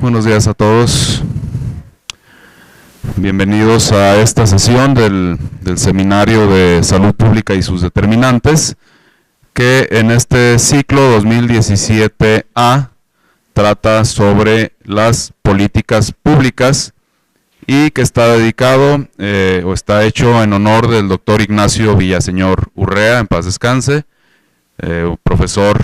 buenos días a todos. Bienvenidos a esta sesión del Seminario de Salud Pública y sus determinantes, que en este ciclo 2017A trata sobre las políticas públicas y que está dedicado o está hecho en honor del doctor Ignacio Villaseñor Urrea, en paz descanse, profesor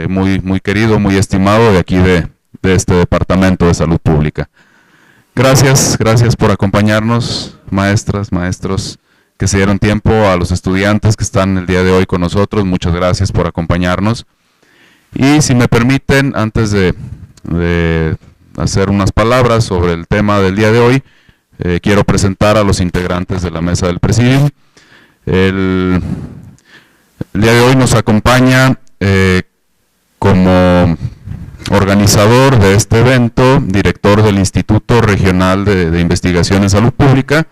muy querido, muy estimado de aquí de este Departamento de Salud Pública. Gracias por acompañarnos, maestras, maestros, que se dieron tiempo, a los estudiantes que están el día de hoy con nosotros, muchas gracias por acompañarnos. Y si me permiten, antes de hacer unas palabras sobre el tema del día de hoy, quiero presentar a los integrantes de la mesa del Presidium. El día de hoy nos acompaña como organizador de este evento, director del Instituto Regional de Investigación en Salud Pública,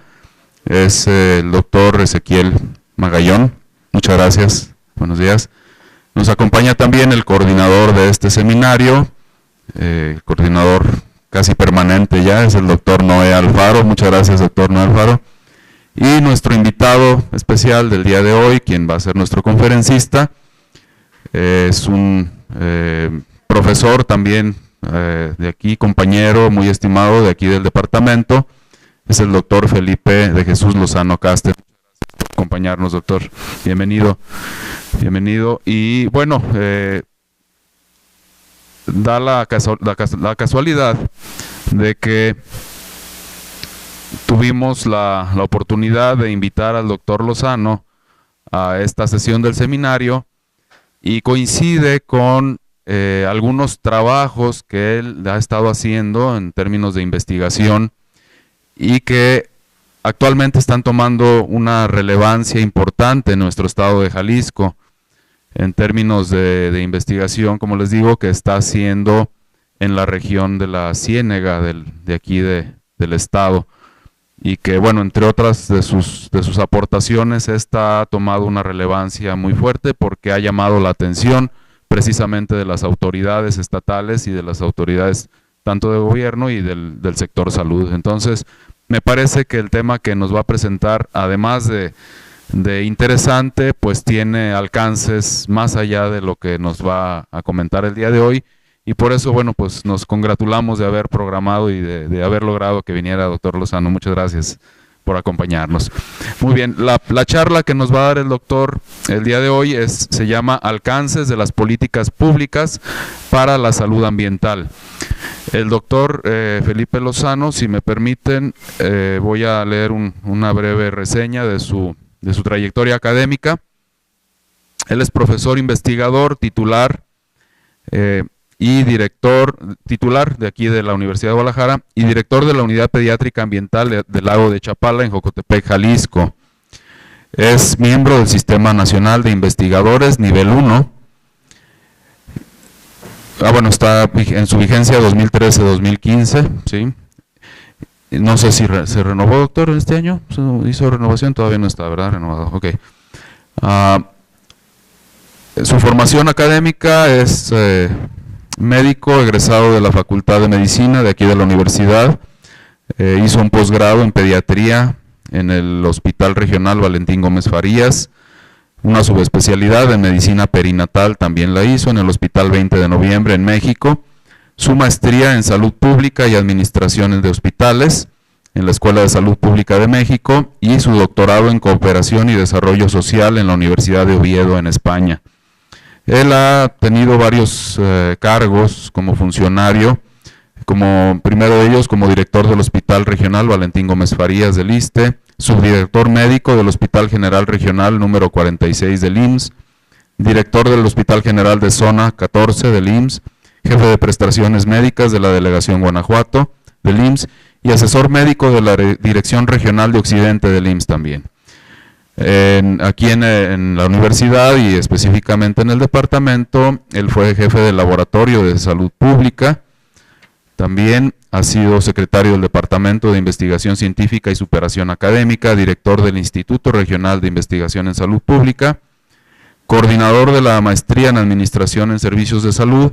es el doctor Ezequiel Magallón. Muchas gracias, buenos días. Nos acompaña también el coordinador de este seminario, coordinador casi permanente ya, es el doctor Noé Alfaro. Muchas gracias, doctor Noé Alfaro. Y nuestro invitado especial del día de hoy, quien va a ser nuestro conferencista, es un profesor también de aquí, compañero muy estimado de aquí del departamento, es el doctor Felipe de Jesús Lozano Caster. Muchas gracias por acompañarnos, doctor. Bienvenido. Y bueno, da la casualidad de que tuvimos la oportunidad de invitar al doctor Lozano a esta sesión del seminario y coincide con algunos trabajos que él ha estado haciendo en términos de investigación y que actualmente están tomando una relevancia importante en nuestro estado de Jalisco en términos de investigación, como les digo, que está haciendo en la región de la Ciénega de aquí del estado, y que, bueno, entre otras de sus aportaciones, esta ha tomado una relevancia muy fuerte porque ha llamado la atención precisamente de las autoridades estatales y de las autoridades tanto de gobierno y del sector salud. Entonces, me parece que el tema que nos va a presentar, además de interesante, pues tiene alcances más allá de lo que nos va a comentar el día de hoy, y por eso, bueno, pues nos congratulamos de haber programado y de haber logrado que viniera el doctor Lozano. Muchas gracias por acompañarnos. Muy bien, la charla que nos va a dar el doctor el día de hoy se llama Alcances de las políticas públicas para la salud ambiental. El doctor Felipe Lozano, si me permiten, voy a leer una breve reseña de su trayectoria académica. Él es profesor investigador titular y director titular de aquí de la Universidad de Guadalajara y director de la Unidad Pediátrica Ambiental del Lago de Chapala en Jocotepec, Jalisco. Es miembro del Sistema Nacional de Investigadores nivel 1. Bueno, está en su vigencia 2013-2015, ¿sí? No sé si se renovó, doctor, este año. ¿Se hizo renovación? Todavía no está, ¿verdad? Renovado, ok. Su formación académica es médico egresado de la Facultad de Medicina de aquí de la universidad, hizo un posgrado en pediatría en el Hospital Regional Valentín Gómez Farías, una subespecialidad en medicina perinatal también la hizo en el Hospital 20 de Noviembre en México, su maestría en salud pública y administración de hospitales en la Escuela de Salud Pública de México y su doctorado en cooperación y desarrollo social en la Universidad de Oviedo en España. Él ha tenido varios cargos como funcionario, primero de ellos como director del Hospital Regional Valentín Gómez Farías del ISSSTE, subdirector médico del Hospital General Regional número 46 del IMSS, director del Hospital General de Zona 14 del IMSS, jefe de prestaciones médicas de la Delegación Guanajuato del IMSS y asesor médico de la Dirección Regional de Occidente del IMSS también. Aquí en la universidad y específicamente en el departamento, él fue jefe del laboratorio de salud pública, también ha sido secretario del Departamento de Investigación Científica y Superación Académica, director del Instituto Regional de Investigación en Salud Pública, coordinador de la Maestría en Administración en Servicios de Salud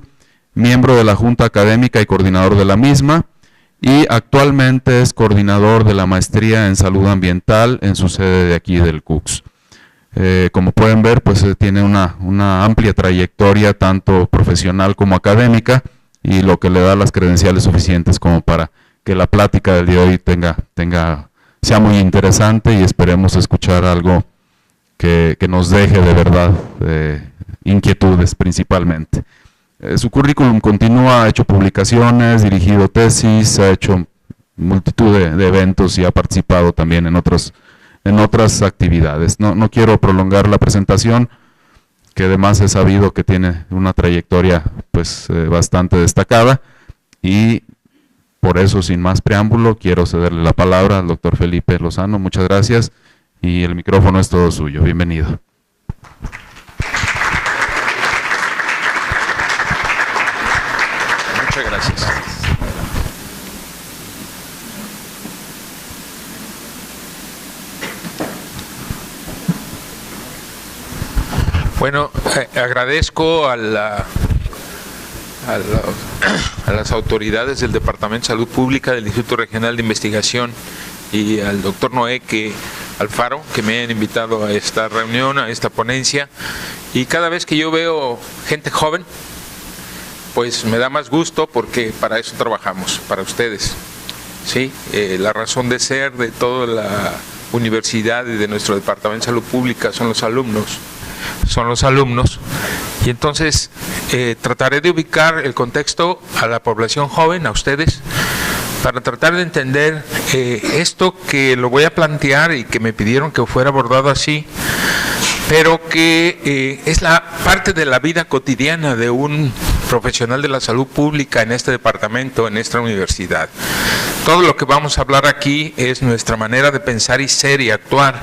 miembro de la Junta Académica y coordinador de la misma, y actualmente es coordinador de la maestría en salud ambiental en su sede de aquí del CUCS. Como pueden ver, pues tiene una amplia trayectoria tanto profesional como académica, y lo que le da las credenciales suficientes como para que la plática del día de hoy sea muy interesante, y esperemos escuchar algo que nos deje de verdad inquietudes principalmente. Su currículum continúa, ha hecho publicaciones, dirigido tesis, ha hecho multitud de eventos y ha participado también en otras actividades. No quiero prolongar la presentación, que además he sabido que tiene una trayectoria pues bastante destacada, y por eso, sin más preámbulo, quiero cederle la palabra al doctor Felipe Lozano. Muchas gracias, y el micrófono es todo suyo. Bienvenido. Muchas gracias. Bueno, agradezco a las autoridades del Departamento de Salud Pública del Instituto Regional de Investigación y al doctor Noé Alfaro, que me han invitado a esta reunión, a esta ponencia. Y cada vez que yo veo gente joven, pues me da más gusto, porque para eso trabajamos, para ustedes. ¿Sí? La razón de ser de toda la universidad y de nuestro Departamento de Salud Pública son los alumnos. Y entonces trataré de ubicar el contexto a la población joven, a ustedes, para tratar de entender esto que lo voy a plantear y que me pidieron que fuera abordado así, pero que es la parte de la vida cotidiana de un profesional de la salud pública en este departamento, en esta universidad. Todo lo que vamos a hablar aquí es nuestra manera de pensar y ser y actuar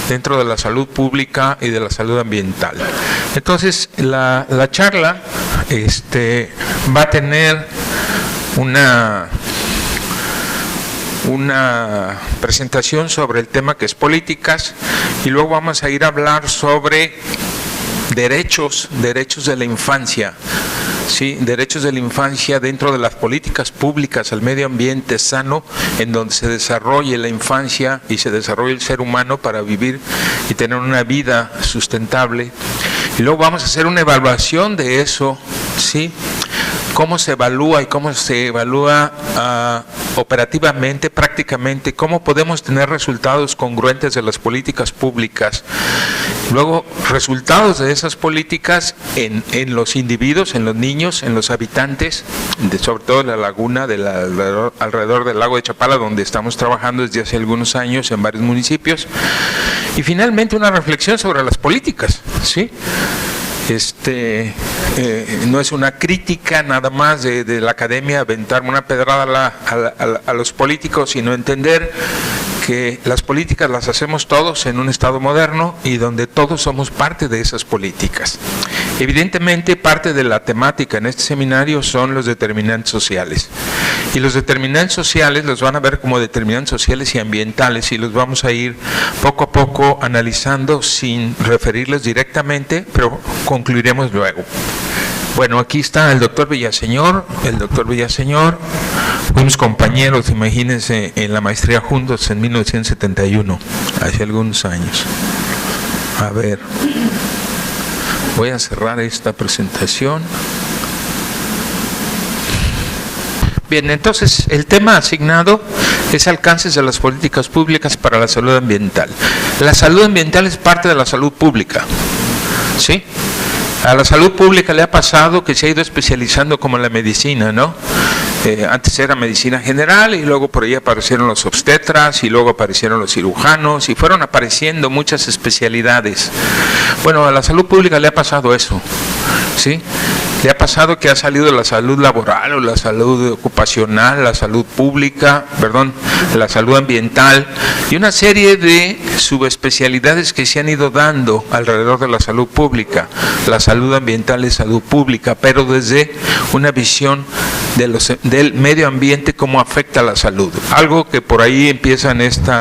dentro de la salud pública y de la salud ambiental. Entonces, la charla va a tener una presentación sobre el tema que es políticas, y luego vamos a ir a hablar sobre derechos de la infancia. Sí, derechos de la infancia dentro de las políticas públicas al medio ambiente sano, en donde se desarrolle la infancia y se desarrolle el ser humano para vivir y tener una vida sustentable. Y luego vamos a hacer una evaluación de eso, ¿sí? Cómo se evalúa y cómo se evalúa operativamente, prácticamente, cómo podemos tener resultados congruentes de las políticas públicas. Luego, resultados de esas políticas en los individuos, en los niños, en los habitantes, sobre todo en la laguna alrededor del lago de Chapala, donde estamos trabajando desde hace algunos años en varios municipios. Y finalmente una reflexión sobre las políticas, ¿sí? No es una crítica nada más de la academia aventarme una pedrada a los políticos, sino entender que las políticas las hacemos todos en un estado moderno y donde todos somos parte de esas políticas. Evidentemente, parte de la temática en este seminario son los determinantes sociales. Y los determinantes sociales los van a ver como determinantes sociales y ambientales, y los vamos a ir poco a poco analizando sin referirles directamente, pero concluiremos luego. Bueno, aquí está el doctor Villaseñor. Fuimos compañeros, imagínense, en la maestría juntos en 1971, hace algunos años. A ver, voy a cerrar esta presentación. Bien, entonces el tema asignado es alcances de las políticas públicas para la salud ambiental. La salud ambiental es parte de la salud pública, ¿sí? A la salud pública le ha pasado que se ha ido especializando como la medicina, ¿no? Antes era medicina general, y luego por ahí aparecieron los obstetras, y luego aparecieron los cirujanos, y fueron apareciendo muchas especialidades. Bueno, a la salud pública le ha pasado eso, ¿sí? Le ha pasado que ha salido la salud laboral o la salud ocupacional, la salud pública, la salud ambiental, y una serie de subespecialidades que se han ido dando alrededor de la salud pública. La salud ambiental es salud pública, pero desde una visión del medio ambiente, cómo afecta a la salud. Algo que por ahí empieza en este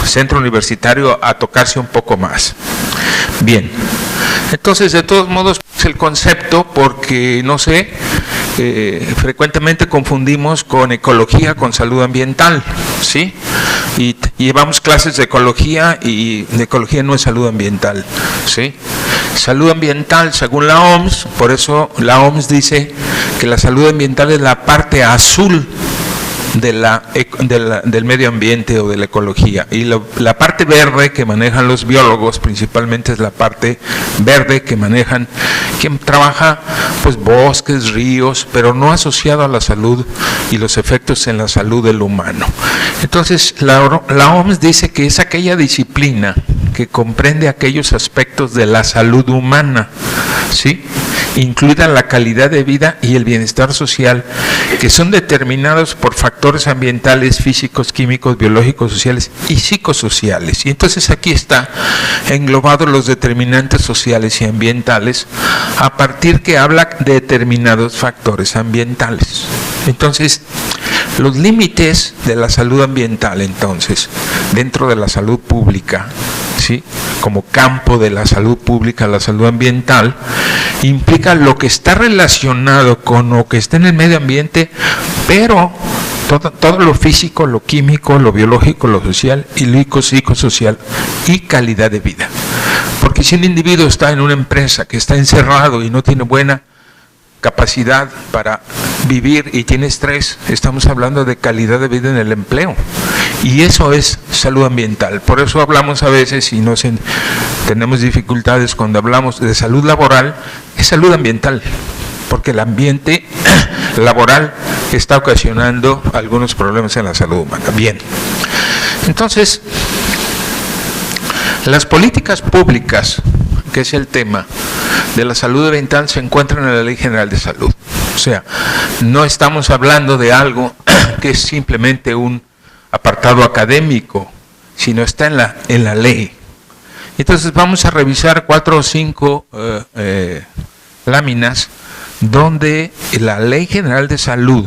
centro universitario a tocarse un poco más. Bien, entonces, de todos modos, el concepto porque, no sé, frecuentemente confundimos con ecología con salud ambiental, ¿sí? Y llevamos clases de ecología y de ecología no es salud ambiental, ¿sí? Salud ambiental, según la OMS, por eso la OMS dice que la salud ambiental es la parte azul del medio ambiente o de la ecología, y la parte verde que manejan los biólogos principalmente es la parte verde que trabaja pues bosques, ríos, pero no asociado a la salud y los efectos en la salud del humano. Entonces la OMS dice que es aquella disciplina que comprende aquellos aspectos de la salud humana, ¿sí?, incluida la calidad de vida y el bienestar social, que son determinados por factores ambientales, físicos, químicos, biológicos, sociales y psicosociales. Y entonces aquí está englobados los determinantes sociales y ambientales a partir que habla de determinados factores ambientales. Entonces, los límites de la salud ambiental, entonces, dentro de la salud pública, ¿sí?, como campo de la salud pública, la salud ambiental, implica lo que está relacionado con lo que está en el medio ambiente, pero todo lo físico, lo químico, lo biológico, lo social y lo psicosocial y calidad de vida. Porque si un individuo está en una empresa que está encerrado y no tiene buena capacidad para vivir y tiene estrés, estamos hablando de calidad de vida en el empleo, y eso es salud ambiental. Por eso hablamos a veces y tenemos dificultades cuando hablamos de salud laboral, es salud ambiental, porque el ambiente laboral está ocasionando algunos problemas en la salud humana. Bien, entonces las políticas públicas, que es el tema de la salud ambiental, se encuentran en la Ley General de Salud. O sea, no estamos hablando de algo que es simplemente un apartado académico, sino está en la ley. Entonces vamos a revisar 4 o 5 láminas donde la Ley General de Salud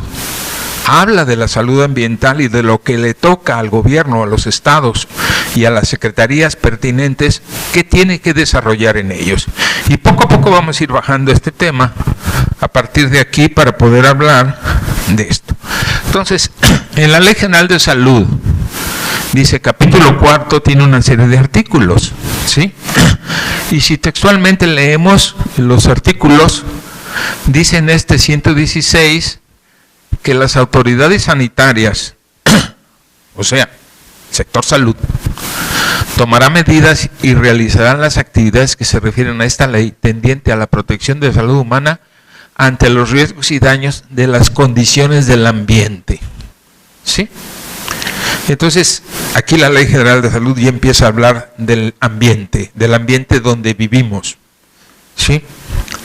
habla de la salud ambiental y de lo que le toca al gobierno, a los estados y a las secretarías pertinentes que tiene que desarrollar en ellos. Y poco a poco vamos a ir bajando este tema a partir de aquí para poder hablar de esto. Entonces, en la Ley General de Salud, dice capítulo 4, tiene una serie de artículos, ¿sí? Y si textualmente leemos los artículos, dice en este 116 que las autoridades sanitarias, o sea, sector salud, tomará medidas y realizarán las actividades que se refieren a esta ley tendiente a la protección de la salud humana ante los riesgos y daños de las condiciones del ambiente, ¿sí? Entonces, aquí la Ley General de Salud ya empieza a hablar del ambiente donde vivimos, ¿sí?,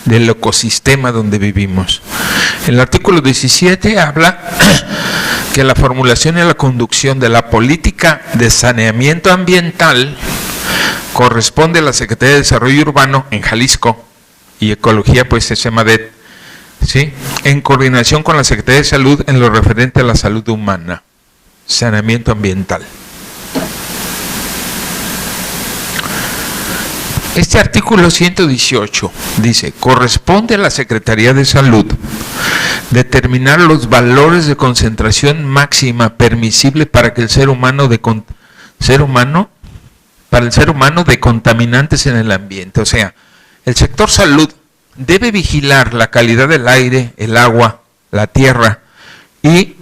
del ecosistema donde vivimos. El artículo 17 habla que la formulación y la conducción de la política de saneamiento ambiental corresponde a la Secretaría de Desarrollo Urbano en Jalisco, y Ecología pues es SEMADET, ¿sí?, en coordinación con la Secretaría de Salud en lo referente a la salud humana, saneamiento ambiental. Este artículo 118 dice, corresponde a la Secretaría de Salud determinar los valores de concentración máxima permisible para que el ser humano de contaminantes en el ambiente. O sea, el sector salud debe vigilar la calidad del aire, el agua, la tierra y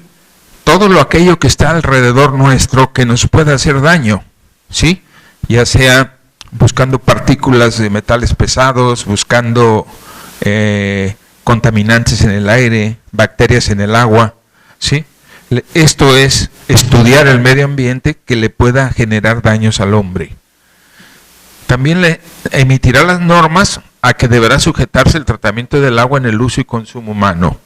todo aquello que está alrededor nuestro que nos pueda hacer daño, ¿sí? Ya sea buscando partículas de metales pesados, buscando contaminantes en el aire, bacterias en el agua, ¿sí? Esto es estudiar el medio ambiente que le pueda generar daños al hombre. También le emitirá las normas a que deberá sujetarse el tratamiento del agua en el uso y consumo humano.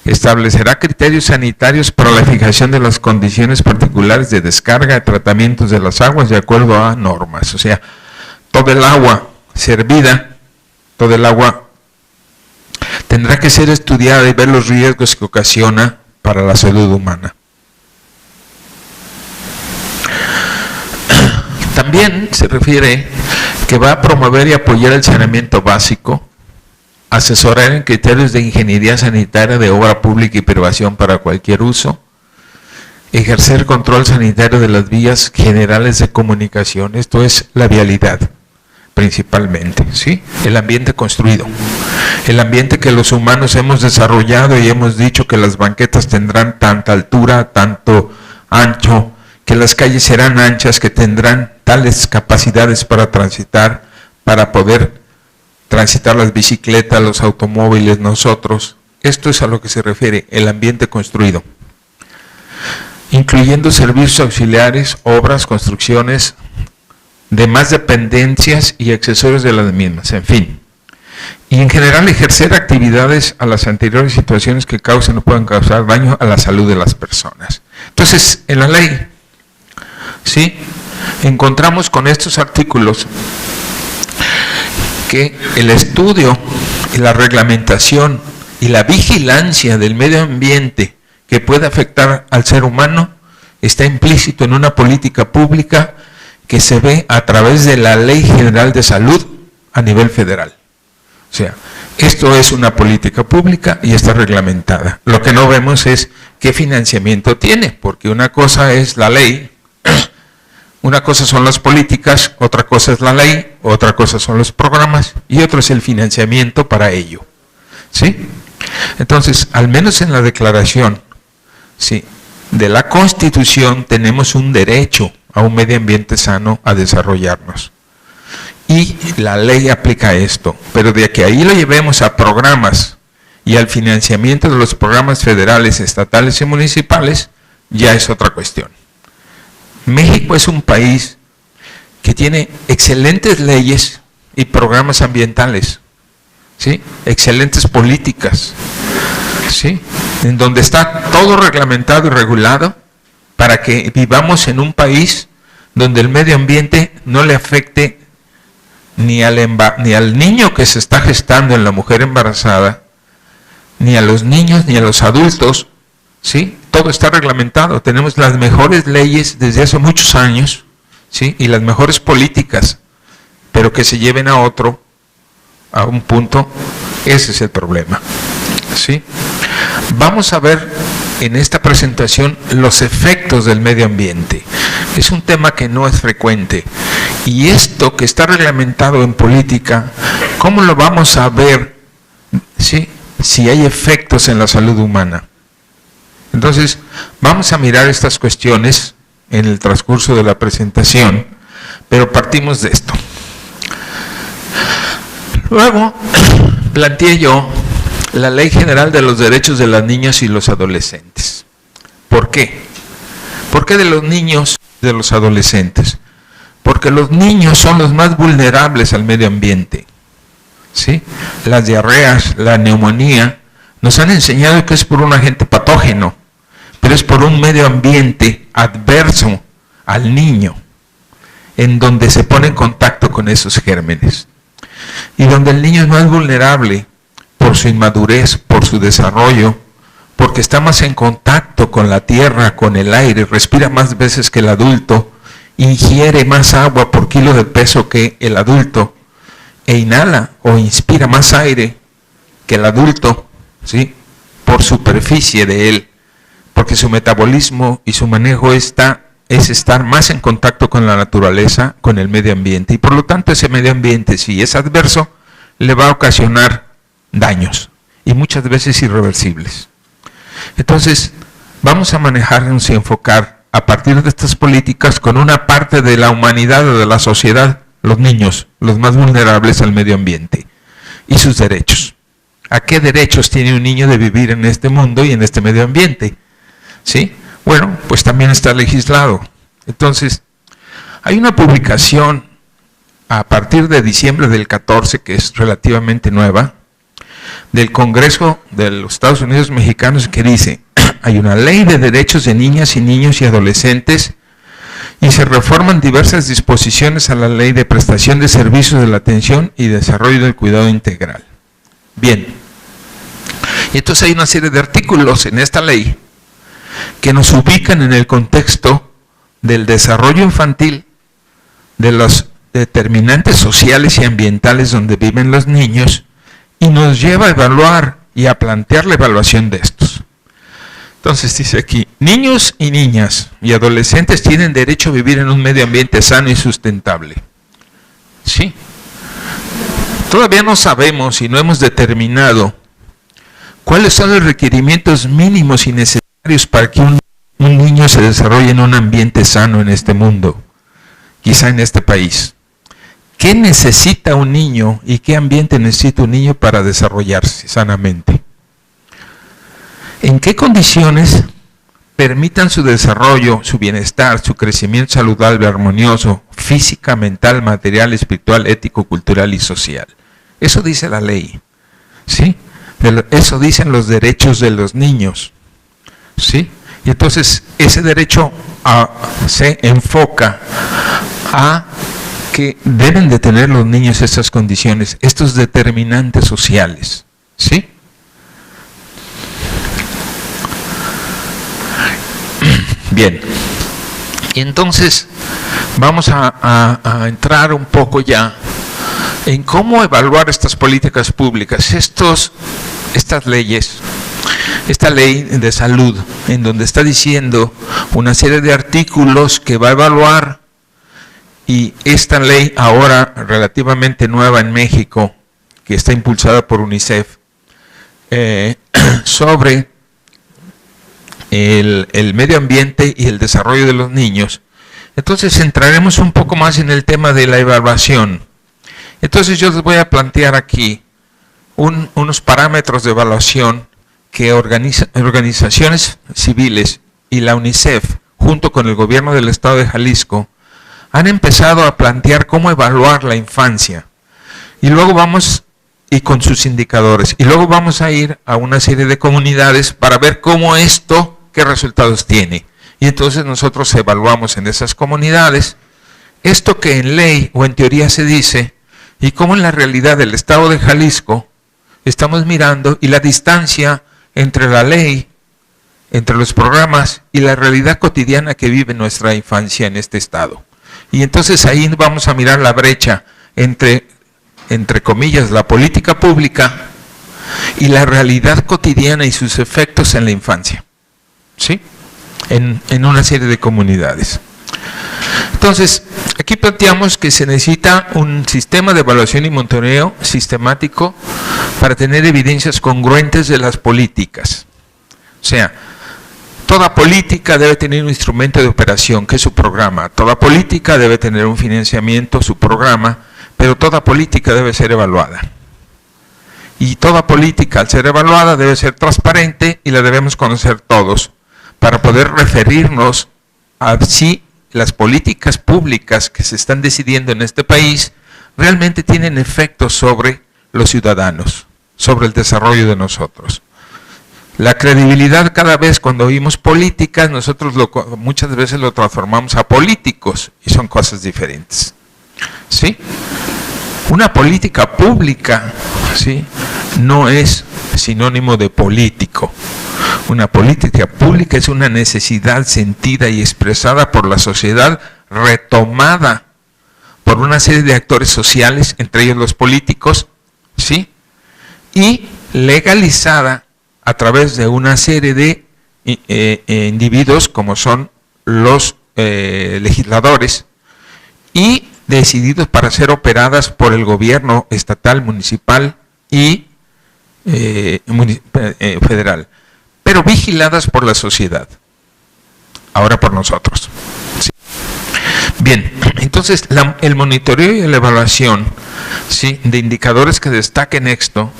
Establecerá criterios sanitarios para la fijación de las condiciones particulares de descarga de tratamientos de las aguas de acuerdo a normas. O sea, todo el agua servida, todo el agua tendrá que ser estudiada y ver los riesgos que ocasiona para la salud humana. También se refiere que va a promover y apoyar el saneamiento básico, asesorar en criterios de ingeniería sanitaria de obra pública y privación para cualquier uso, ejercer control sanitario de las vías generales de comunicación, esto es la vialidad principalmente, ¿sí? El ambiente construido, el ambiente que los humanos hemos desarrollado y hemos dicho que las banquetas tendrán tanta altura, tanto ancho, que las calles serán anchas, que tendrán tales capacidades para transitar, para poder transitar las bicicletas, los automóviles, nosotros. Esto es a lo que se refiere el ambiente construido, incluyendo servicios auxiliares, obras, construcciones, demás dependencias y accesorios de las mismas, en fin. Y en general ejercer actividades a las anteriores situaciones que causen o puedan causar daño a la salud de las personas. Entonces, en la ley, ¿sí?, encontramos con estos artículos que el estudio y la reglamentación y la vigilancia del medio ambiente que puede afectar al ser humano está implícito en una política pública que se ve a través de la Ley General de Salud a nivel federal. O sea, esto es una política pública y está reglamentada. Lo que no vemos es qué financiamiento tiene, porque una cosa es la ley, una cosa son las políticas, otra cosa es la ley, otra cosa son los programas y otro es el financiamiento para ello. ¿Sí? Entonces, al menos en la declaración, ¿sí?, de la Constitución tenemos un derecho a un medio ambiente sano a desarrollarnos. Y la ley aplica esto, pero de que ahí lo llevemos a programas y al financiamiento de los programas federales, estatales y municipales, ya es otra cuestión. México es un país que tiene excelentes leyes y programas ambientales, ¿sí?, excelentes políticas, ¿sí?, en donde está todo reglamentado y regulado para que vivamos en un país donde el medio ambiente no le afecte ni al niño que se está gestando en la mujer embarazada, ni a los niños, ni a los adultos, ¿sí? Todo está reglamentado. Tenemos las mejores leyes desde hace muchos años, ¿sí?, y las mejores políticas, pero que se lleven a un punto, ese es el problema, ¿sí? Vamos a ver en esta presentación los efectos del medio ambiente. Es un tema que no es frecuente. Y esto que está reglamentado en política, ¿cómo lo vamos a ver, ¿sí?, si hay efectos en la salud humana? Entonces, vamos a mirar estas cuestiones en el transcurso de la presentación, pero partimos de esto. Luego, planteé yo la Ley General de los Derechos de las Niñas y los Adolescentes. ¿Por qué? ¿Por qué de los niños y de los adolescentes? Porque los niños son los más vulnerables al medio ambiente, ¿sí? Las diarreas, la neumonía, nos han enseñado que es por un agente patógeno, pero es por un medio ambiente adverso al niño, en donde se pone en contacto con esos gérmenes. Y donde el niño es más vulnerable por su inmadurez, por su desarrollo, porque está más en contacto con la tierra, con el aire, respira más veces que el adulto, ingiere más agua por kilo de peso que el adulto, e inhala o inspira más aire que el adulto, ¿sí?, por superficie de él, porque su metabolismo y su manejo es estar más en contacto con la naturaleza, con el medio ambiente, y por lo tanto ese medio ambiente, si es adverso, le va a ocasionar daños, y muchas veces irreversibles. Entonces, vamos a manejarnos y enfocar a partir de estas políticas con una parte de la humanidad o de la sociedad, los niños, los más vulnerables al medio ambiente, y sus derechos. ¿A qué derechos tiene un niño de vivir en este mundo y en este medio ambiente? ¿Sí? Bueno, pues también está legislado. Entonces, hay una publicación a partir de diciembre del 14, que es relativamente nueva, del Congreso de los Estados Unidos Mexicanos, que dice: hay una ley de derechos de niñas y niños y adolescentes y se reforman diversas disposiciones a la ley de prestación de servicios de la atención y desarrollo del cuidado integral. Bien, y entonces hay una serie de artículos en esta ley que nos ubican en el contexto del desarrollo infantil, de los determinantes sociales y ambientales donde viven los niños, y nos lleva a evaluar y a plantear la evaluación de estos. Entonces dice aquí, niños y niñas y adolescentes tienen derecho a vivir en un medio ambiente sano y sustentable. Sí. Todavía no sabemos y no hemos determinado cuáles son los requerimientos mínimos y necesarios para que un niño se desarrolle en un ambiente sano en este mundo, quizá en este país. ¿Qué necesita un niño y qué ambiente necesita un niño para desarrollarse sanamente? ¿En qué condiciones permitan su desarrollo, su bienestar, su crecimiento saludable, armonioso, física, mental, material, espiritual, ético, cultural y social? Eso dice la ley, ¿sí? Eso dicen los derechos de los niños, ¿sí? Y entonces ese derecho se enfoca a que deben de tener los niños estas condiciones, estos determinantes sociales, ¿sí? Bien, y entonces vamos a entrar un poco ya en cómo evaluar estas políticas públicas, estas leyes, esta ley de salud, en donde está diciendo una serie de artículos que va a evaluar, y esta ley ahora relativamente nueva en México, que está impulsada por UNICEF, sobre el medio ambiente y el desarrollo de los niños. Entonces entraremos un poco más en el tema de la evaluación. Entonces yo les voy a plantear aquí unos parámetros de evaluación que organizaciones civiles y la UNICEF, junto con el gobierno del estado de Jalisco, han empezado a plantear cómo evaluar la infancia. Y luego y con sus indicadores, y luego vamos a ir a una serie de comunidades para ver cómo esto, qué resultados tiene. Y entonces nosotros evaluamos en esas comunidades esto que en ley o en teoría se dice, y cómo en la realidad del estado de Jalisco estamos mirando, y la distancia entre la ley, entre los programas y la realidad cotidiana que vive nuestra infancia en este estado. Y entonces ahí vamos a mirar la brecha entre comillas, la política pública y la realidad cotidiana y sus efectos en la infancia, ¿sí? En una serie de comunidades. Entonces, aquí planteamos que se necesita un sistema de evaluación y monitoreo sistemático para tener evidencias congruentes de las políticas. O sea, toda política debe tener un instrumento de operación, que es su programa. Toda política debe tener un financiamiento, su programa, pero toda política debe ser evaluada. Y toda política, al ser evaluada, debe ser transparente y la debemos conocer todos para poder referirnos a si las políticas públicas que se están decidiendo en este país realmente tienen efectos sobre los ciudadanos, sobre el desarrollo de nosotros. La credibilidad, cada vez cuando oímos políticas, nosotros muchas veces lo transformamos a políticos y son cosas diferentes, ¿sí? Una política pública, ¿sí?, no es sinónimo de político. Una política pública es una necesidad sentida y expresada por la sociedad, retomada por una serie de actores sociales, entre ellos los políticos, ¿sí?, y legalizada a través de una serie de individuos como son los legisladores, y decididos para ser operadas por el gobierno estatal, municipal y federal, pero vigiladas por la sociedad, ahora por nosotros. ¿Sí? Bien, entonces el monitoreo y la evaluación, ¿sí?, de indicadores que destaquen esto,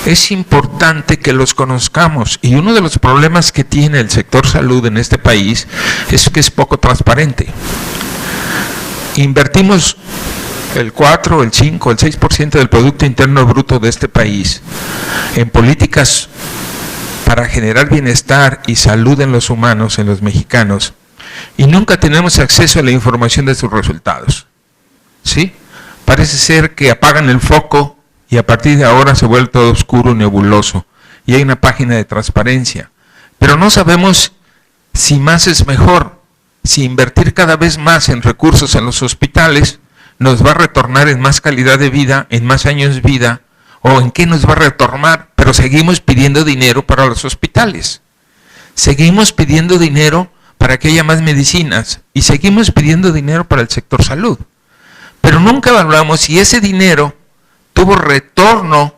es importante que los conozcamos, y uno de los problemas que tiene el sector salud en este país es que es poco transparente. Invertimos el 4, el 5, el 6% del Producto Interno Bruto de este país en políticas para generar bienestar y salud en los humanos, en los mexicanos, y nunca tenemos acceso a la información de sus resultados, ¿sí? Parece ser que apagan el foco y a partir de ahora se vuelve todo oscuro, nebuloso, y hay una página de transparencia, pero no sabemos si más es mejor. Si invertir cada vez más en recursos en los hospitales nos va a retornar en más calidad de vida, en más años de vida, o en qué nos va a retornar, pero seguimos pidiendo dinero para los hospitales. Seguimos pidiendo dinero para que haya más medicinas y seguimos pidiendo dinero para el sector salud. Pero nunca evaluamos si ese dinero tuvo retorno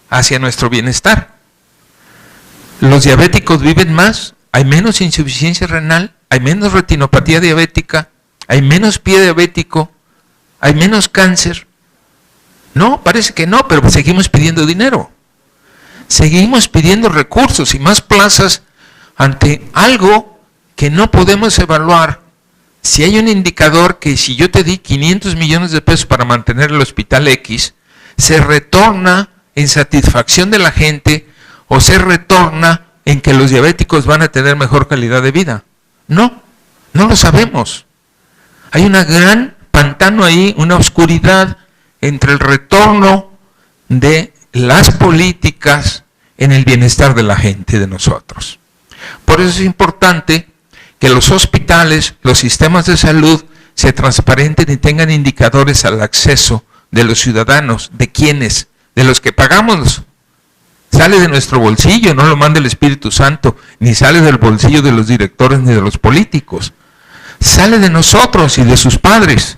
hacia nuestro bienestar. Los diabéticos viven más, hay menos insuficiencia renal, hay menos retinopatía diabética, hay menos pie diabético, hay menos cáncer. No, parece que no, pero seguimos pidiendo dinero. Seguimos pidiendo recursos y más plazas ante algo que no podemos evaluar. Si hay un indicador que si yo te di 500 millones de pesos para mantener el hospital X, se retorna en satisfacción de la gente o se retorna en que los diabéticos van a tener mejor calidad de vida. No, no lo sabemos. Hay una gran pantano ahí, una oscuridad entre el retorno de las políticas en el bienestar de la gente, de nosotros. Por eso es importante que los hospitales, los sistemas de salud se transparenten y tengan indicadores al acceso de los ciudadanos. ¿De quiénes? De los que pagamos. Sale de nuestro bolsillo, no lo manda el Espíritu Santo, ni sale del bolsillo de los directores ni de los políticos. Sale de nosotros y de sus padres.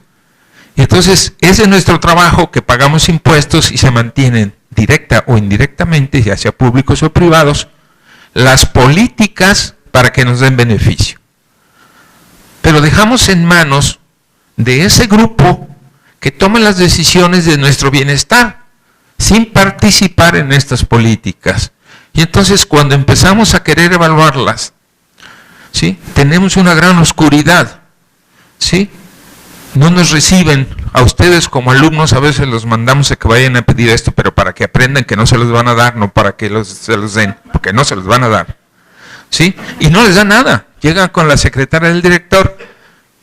Entonces, ese es nuestro trabajo, que pagamos impuestos y se mantienen directa o indirectamente, ya sea públicos o privados, las políticas para que nos den beneficio. Pero dejamos en manos de ese grupo que toma las decisiones de nuestro bienestar, sin participar en estas políticas. Y entonces cuando empezamos a querer evaluarlas, ¿sí?, tenemos una gran oscuridad, ¿sí? No nos reciben a ustedes como alumnos, a veces los mandamos a que vayan a pedir esto, pero para que aprendan que no se los van a dar, no para que se los den, porque no se los van a dar, ¿sí? Y no les da nada, llegan con la secretaria del director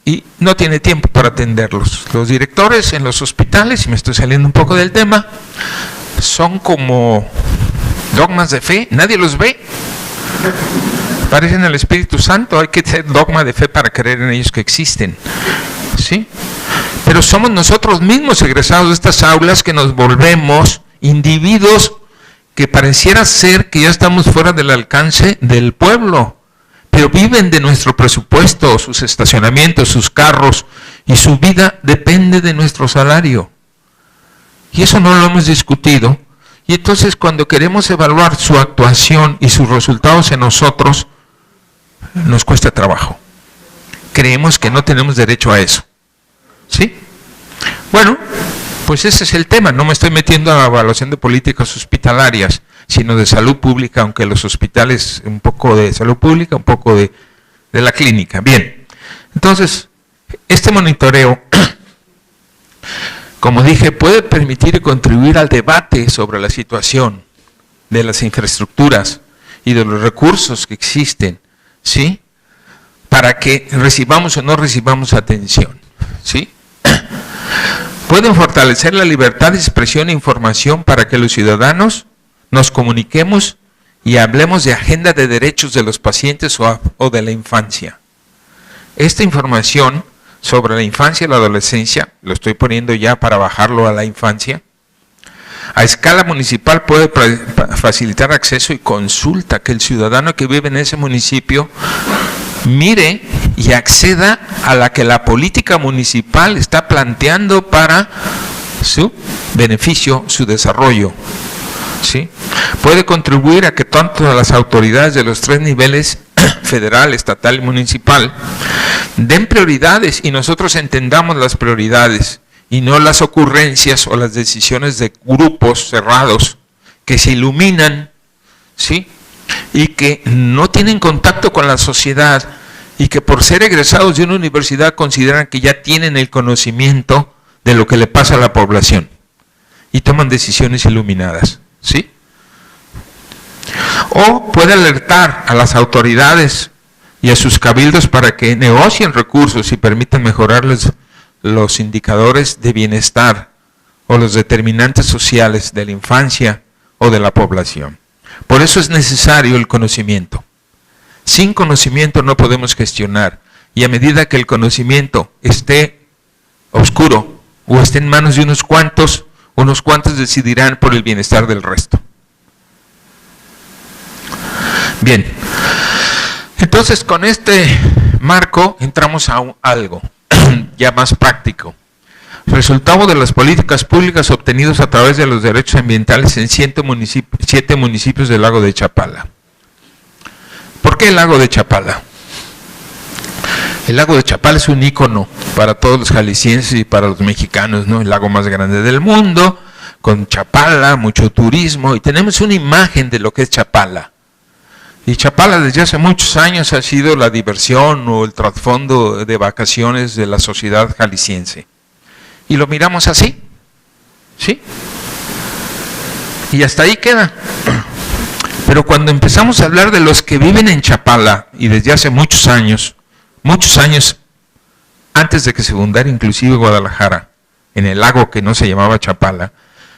y no tiene tiempo para atenderlos. Los directores en los hospitales, y me estoy saliendo un poco del tema, son como dogmas de fe, nadie los ve. Parecen el Espíritu Santo, hay que tener dogma de fe para creer en ellos que existen, ¿sí? Pero somos nosotros mismos egresados de estas aulas que nos volvemos individuos que pareciera ser que ya estamos fuera del alcance del pueblo, pero viven de nuestro presupuesto, sus estacionamientos, sus carros, y su vida depende de nuestro salario. Y eso no lo hemos discutido. Y entonces cuando queremos evaluar su actuación y sus resultados en nosotros, nos cuesta trabajo. Creemos que no tenemos derecho a eso. ¿Sí? Bueno, pues ese es el tema. No me estoy metiendo a la evaluación de políticas hospitalarias, sino de salud pública, aunque los hospitales, un poco de salud pública, un poco de la clínica. Bien, entonces, este monitoreo, como dije, puede permitir y contribuir al debate sobre la situación de las infraestructuras y de los recursos que existen, ¿sí?, para que recibamos o no recibamos atención, ¿sí? Pueden fortalecer la libertad de expresión e información para que los ciudadanos nos comuniquemos y hablemos de agenda de derechos de los pacientes o de la infancia. Esta información sobre la infancia y la adolescencia, lo estoy poniendo ya para bajarlo a la infancia, a escala municipal puede facilitar acceso y consulta, que el ciudadano que vive en ese municipio mire y acceda a la que la política municipal está planteando para su beneficio, su desarrollo, ¿sí? Puede contribuir a que tanto las autoridades de los tres niveles, federal, estatal y municipal, den prioridades y nosotros entendamos las prioridades y no las ocurrencias o las decisiones de grupos cerrados que se iluminan, ¿sí?, y que no tienen contacto con la sociedad y que por ser egresados de una universidad consideran que ya tienen el conocimiento de lo que le pasa a la población y toman decisiones iluminadas, ¿sí? O puede alertar a las autoridades y a sus cabildos para que negocien recursos y permitan mejorarles los indicadores de bienestar o los determinantes sociales de la infancia o de la población. Por eso es necesario el conocimiento. Sin conocimiento no podemos gestionar, y a medida que el conocimiento esté oscuro o esté en manos de unos cuantos Unos cuantos decidirán por el bienestar del resto. Bien, entonces con este marco entramos a algo ya más práctico. Resultado de las políticas públicas obtenidos a través de los derechos ambientales en 7 municipios del lago de Chapala. ¿Por qué el lago de Chapala? El lago de Chapala es un ícono para todos los jaliscienses y para los mexicanos, ¿no? El lago más grande del mundo, con Chapala, mucho turismo, y tenemos una imagen de lo que es Chapala. Y Chapala desde hace muchos años ha sido la diversión o el trasfondo de vacaciones de la sociedad jalisciense. Y lo miramos así, ¿sí? Y hasta ahí queda. Pero cuando empezamos a hablar de los que viven en Chapala, y desde hace muchos años antes de que se fundara inclusive Guadalajara, en el lago que no se llamaba Chapala,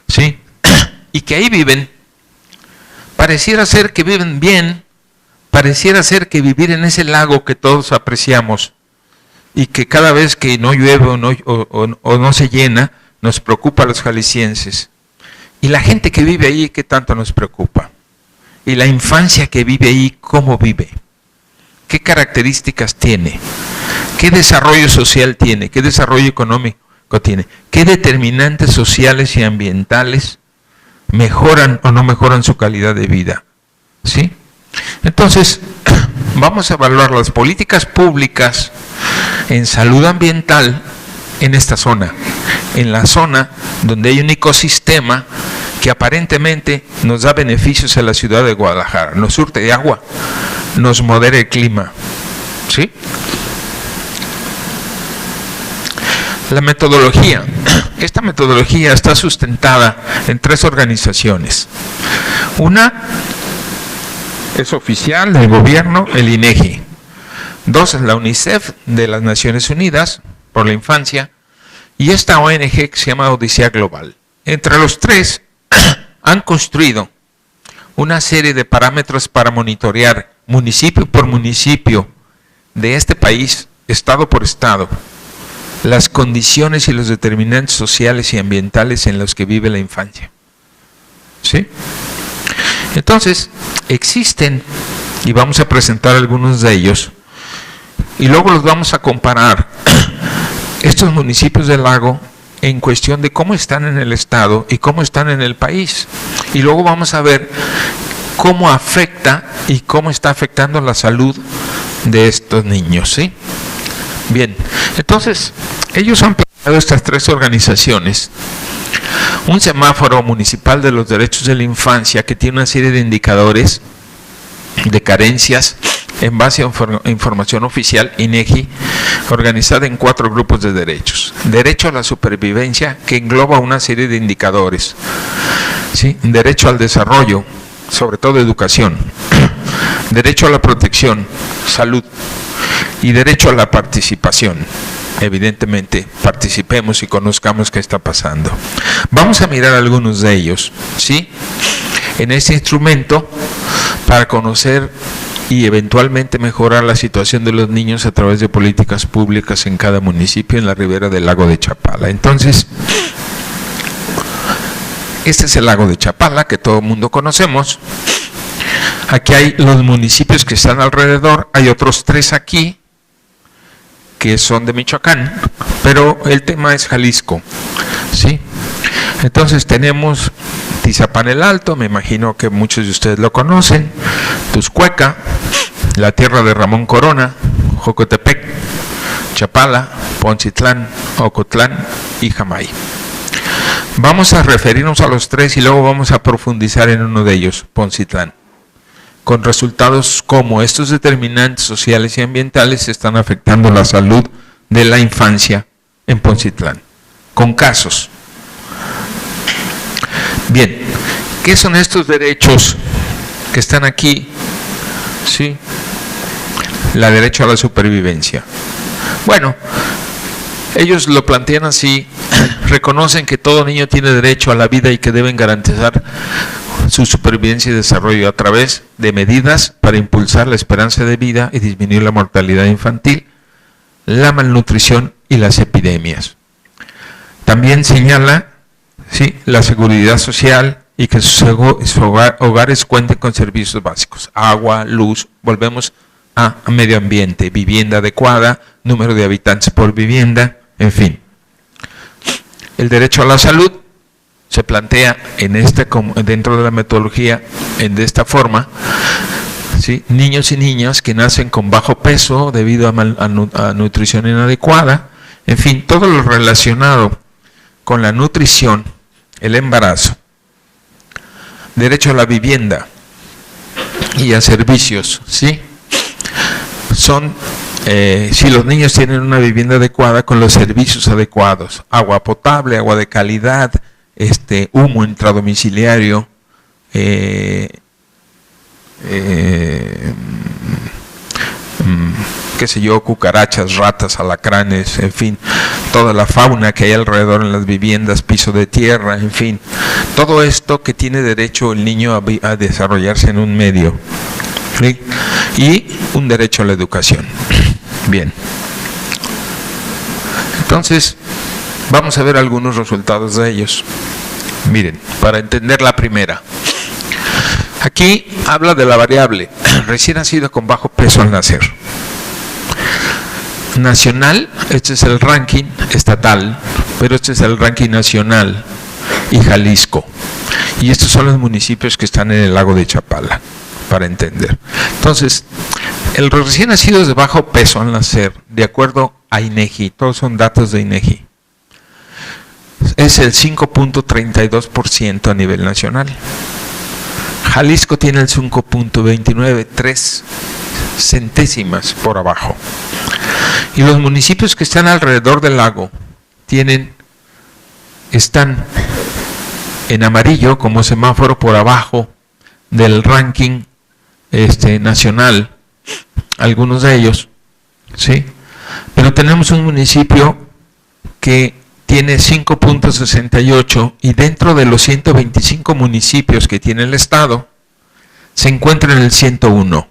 ¿sí? Y que ahí viven, pareciera ser que viven bien, pareciera ser que vivir en ese lago que todos apreciamos, y que cada vez que no llueve o no se llena, nos preocupa a los jaliscienses. Y la gente que vive ahí, ¿qué tanto nos preocupa? Y la infancia que vive ahí, ¿cómo vive? ¿Qué características tiene? ¿Qué desarrollo social tiene? ¿Qué desarrollo económico tiene? ¿Qué determinantes sociales y ambientales mejoran o no mejoran su calidad de vida? ¿Sí? Entonces, vamos a evaluar las políticas públicas en salud ambiental en esta zona, en la zona donde hay un ecosistema que aparentemente nos da beneficios a la ciudad de Guadalajara, nos surte de agua, nos modera el clima, ¿sí? La metodología, esta metodología está sustentada en 3 organizaciones. Una es oficial del gobierno, el INEGI. 2 es la UNICEF de las Naciones Unidas por la infancia, y esta ONG que se llama Odisea Global. Entre los 3 han construido una serie de parámetros para monitorear municipio por municipio de este país, estado por estado, las condiciones y los determinantes sociales y ambientales en los que vive la infancia. ¿Sí? Entonces, existen, y vamos a presentar algunos de ellos, y luego los vamos a comparar, estos municipios del lago, en cuestión de cómo están en el estado y cómo están en el país. Y luego vamos a ver cómo afecta y cómo está afectando la salud de estos niños, ¿sí? Bien, entonces, ellos han planteado, estas 3 organizaciones, un semáforo municipal de los derechos de la infancia que tiene una serie de indicadores de carencias en base a información oficial, INEGI, organizada en 4 grupos de derechos. Derecho a la supervivencia, que engloba una serie de indicadores, ¿sí? Derecho al desarrollo, sobre todo educación. Derecho a la protección, salud. Y derecho a la participación. Evidentemente, participemos y conozcamos qué está pasando. Vamos a mirar algunos de ellos, ¿sí? En este instrumento, para conocer y eventualmente mejorar la situación de los niños a través de políticas públicas en cada municipio en la ribera del lago de Chapala. Entonces, este es el lago de Chapala que todo el mundo conocemos. Aquí hay los municipios que están alrededor, hay otros 3 aquí que son de Michoacán, pero el tema es Jalisco, ¿sí? Entonces tenemos Tizapán el Alto, me imagino que muchos de ustedes lo conocen, Tuscueca, la tierra de Ramón Corona, Jocotepec, Chapala, Poncitlán, Ocotlán y Jamay. Vamos a referirnos a los 3 y luego vamos a profundizar en uno de ellos, Poncitlán, con resultados como estos determinantes sociales y ambientales están afectando la salud de la infancia en Poncitlán, con casos. Bien, ¿qué son estos derechos que están aquí? ¿Sí? La derecho a la supervivencia. Bueno, ellos lo plantean así, reconocen que todo niño tiene derecho a la vida y que deben garantizar su supervivencia y desarrollo a través de medidas para impulsar la esperanza de vida y disminuir la mortalidad infantil, la malnutrición y las epidemias. También señala, ¿sí? La seguridad social y que sus hogares cuenten con servicios básicos, agua, luz, volvemos a medio ambiente, vivienda adecuada, número de habitantes por vivienda, en fin. El derecho a la salud se plantea dentro de la metodología de esta forma, ¿sí? Niños y niñas que nacen con bajo peso debido a nutrición inadecuada, en fin, todo lo relacionado con la nutrición, el embarazo, derecho a la vivienda y a servicios, ¿sí? Son, si los niños tienen una vivienda adecuada con los servicios adecuados, agua potable, agua de calidad, humo intradomiciliario, qué sé yo, cucarachas, ratas, alacranes, en fin, toda la fauna que hay alrededor en las viviendas, piso de tierra, en fin, todo esto que tiene derecho el niño a desarrollarse en un medio, ¿sí? Y un derecho a la educación. Bien. Entonces, vamos a ver algunos resultados de ellos. Miren, para entender la primera. Aquí habla de la variable recién nacido con bajo peso al nacer. Nacional, este es el ranking estatal, pero este es el ranking nacional y Jalisco. Y estos son los municipios que están en el lago de Chapala, para entender. Entonces, el recién nacido de bajo peso al nacer, de acuerdo a INEGI, todos son datos de INEGI, es el 5.32% a nivel nacional. Jalisco tiene el 5.29, 3 centésimas por abajo. Y los municipios que están alrededor del lago están en amarillo como semáforo por abajo del ranking nacional, algunos de ellos, ¿sí? Pero tenemos un municipio que tiene 5.68 y dentro de los 125 municipios que tiene el estado se encuentra en el 101.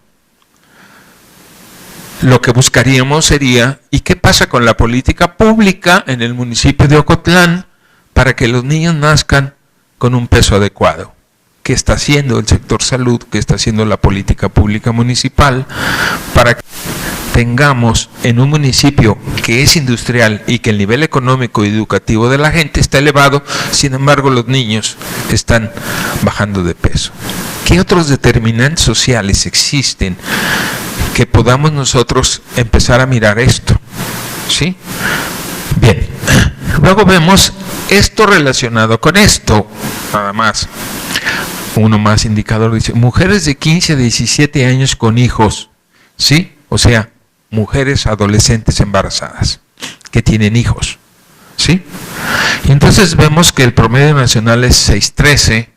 Lo que buscaríamos sería, ¿y qué pasa con la política pública en el municipio de Ocotlán para que los niños nazcan con un peso adecuado? ¿Qué está haciendo el sector salud? ¿Qué está haciendo la política pública municipal para que tengamos en un municipio que es industrial y que el nivel económico y educativo de la gente está elevado, sin embargo los niños están bajando de peso? ¿Qué otros determinantes sociales existen que podamos nosotros empezar a mirar esto? ¿Sí? Bien, luego vemos esto relacionado con esto, nada más. Uno más indicador dice, mujeres de 15 a 17 años con hijos, ¿sí? O sea, mujeres adolescentes embarazadas que tienen hijos, ¿sí? Y entonces vemos que el promedio nacional es 6.13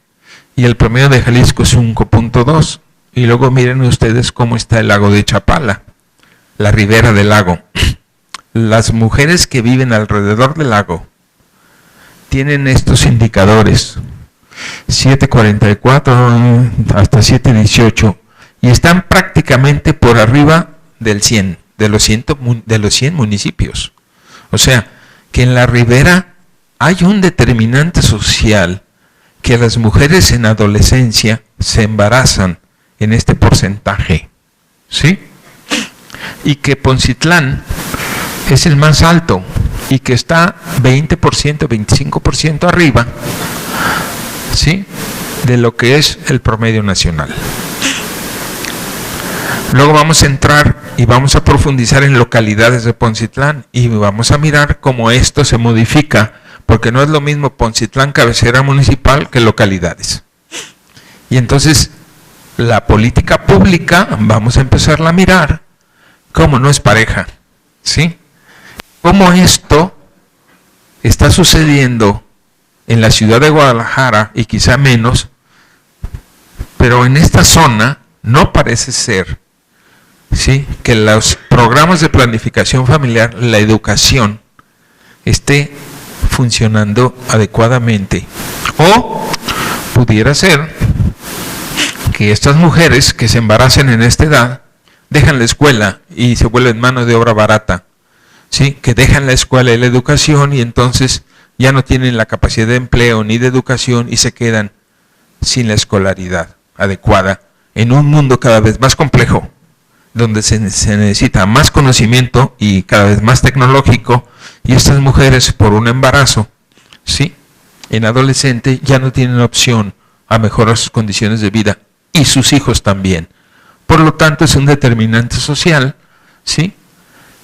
y el promedio de Jalisco es 5.2. Y luego miren ustedes cómo está el lago de Chapala, la ribera del lago. Las mujeres que viven alrededor del lago tienen estos indicadores, 7.44 hasta 7.18, y están prácticamente por arriba del 100, de los 100 municipios. O sea, que en la ribera hay un determinante social que las mujeres en adolescencia se embarazan en este porcentaje, ¿sí? Y que Poncitlán es el más alto y que está 20%, 25% arriba, ¿sí?, de lo que es el promedio nacional. Luego vamos a entrar y vamos a profundizar en localidades de Poncitlán y vamos a mirar cómo esto se modifica, porque no es lo mismo Poncitlán, cabecera municipal, que localidades. Y entonces la política pública vamos a empezarla a mirar cómo no es pareja, ¿sí? Cómo esto está sucediendo en la ciudad de Guadalajara y quizá menos, pero en esta zona no parece ser, ¿sí?, que los programas de planificación familiar, la educación, esté funcionando adecuadamente. O pudiera ser que estas mujeres que se embarazan en esta edad dejan la escuela y se vuelven mano de obra barata, ¿sí?, que dejan la escuela y la educación y entonces ya no tienen la capacidad de empleo ni de educación y se quedan sin la escolaridad adecuada en un mundo cada vez más complejo, donde se necesita más conocimiento y cada vez más tecnológico, y estas mujeres por un embarazo, ¿sí?, en adolescente ya no tienen opción a mejorar sus condiciones de vida y sus hijos también. Por lo tanto, es un determinante social, ¿sí?,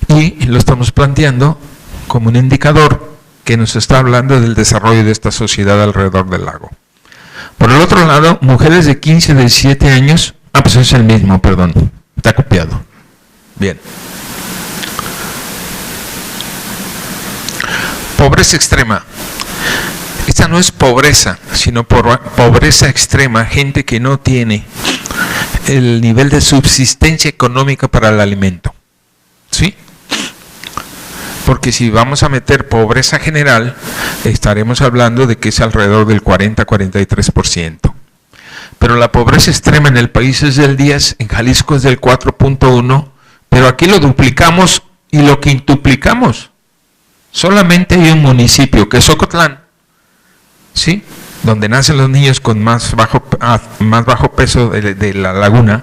y lo estamos planteando como un indicador que nos está hablando del desarrollo de esta sociedad alrededor del lago. Por el otro lado, mujeres de 15 a 17 años, pues es el mismo, perdón, está copiado. Bien. Pobreza extrema. Esta no es pobreza, sino pobreza extrema, gente que no tiene el nivel de subsistencia económica para el alimento, ¿sí? Porque si vamos a meter pobreza general, estaremos hablando de que es alrededor del 40-43%. Pero la pobreza extrema en el país es del 10%, en Jalisco es del 4.1%, pero aquí lo duplicamos y lo quintuplicamos. Solamente hay un municipio, que es Ocotlán, ¿sí?, donde nacen los niños con más bajo peso de la laguna,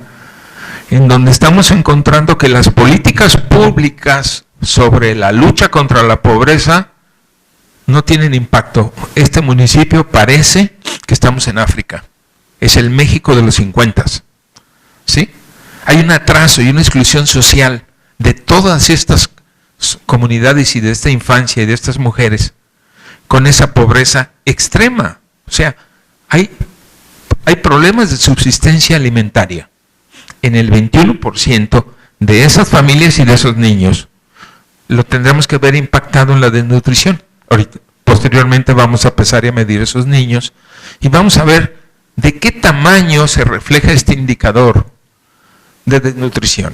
en donde estamos encontrando que las políticas públicas sobre la lucha contra la pobreza no tienen impacto. Este municipio parece que estamos en África. Es el México de los 50, ¿sí? Hay un atraso y una exclusión social de todas estas comunidades y de esta infancia y de estas mujeres con esa pobreza extrema. O sea, hay problemas de subsistencia alimentaria en el 21% de esas familias y de esos niños. Lo tendremos que ver impactado en la desnutrición. Posteriormente vamos a empezar a medir esos niños y vamos a ver de qué tamaño se refleja este indicador de desnutrición,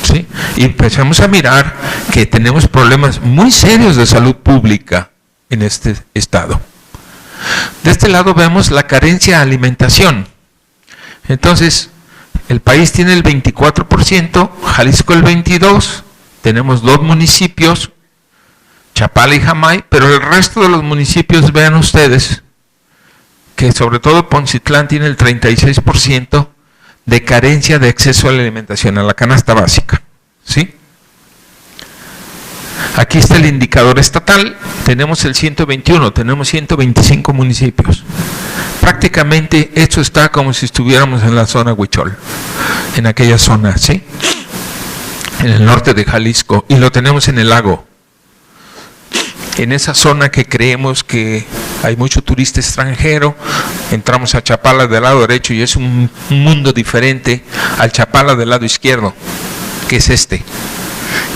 ¿sí? Y empezamos a mirar que tenemos problemas muy serios de salud pública en este estado. De este lado vemos la carencia de alimentación. Entonces, el país tiene el 24%, Jalisco el 22%, tenemos 2 municipios, Chapala y Jamay, pero el resto de los municipios, vean ustedes, que sobre todo Poncitlán tiene el 36% de carencia de acceso a la alimentación, a la canasta básica, ¿sí? Aquí está el indicador estatal, tenemos el 121, tenemos 125 municipios. Prácticamente esto está como si estuviéramos en la zona Huichol, en aquella zona, ¿sí?, en el norte de Jalisco, y lo tenemos en el lago. En esa zona que creemos que hay mucho turista extranjero, entramos a Chapala del lado derecho y es un mundo diferente al Chapala del lado izquierdo, que es este.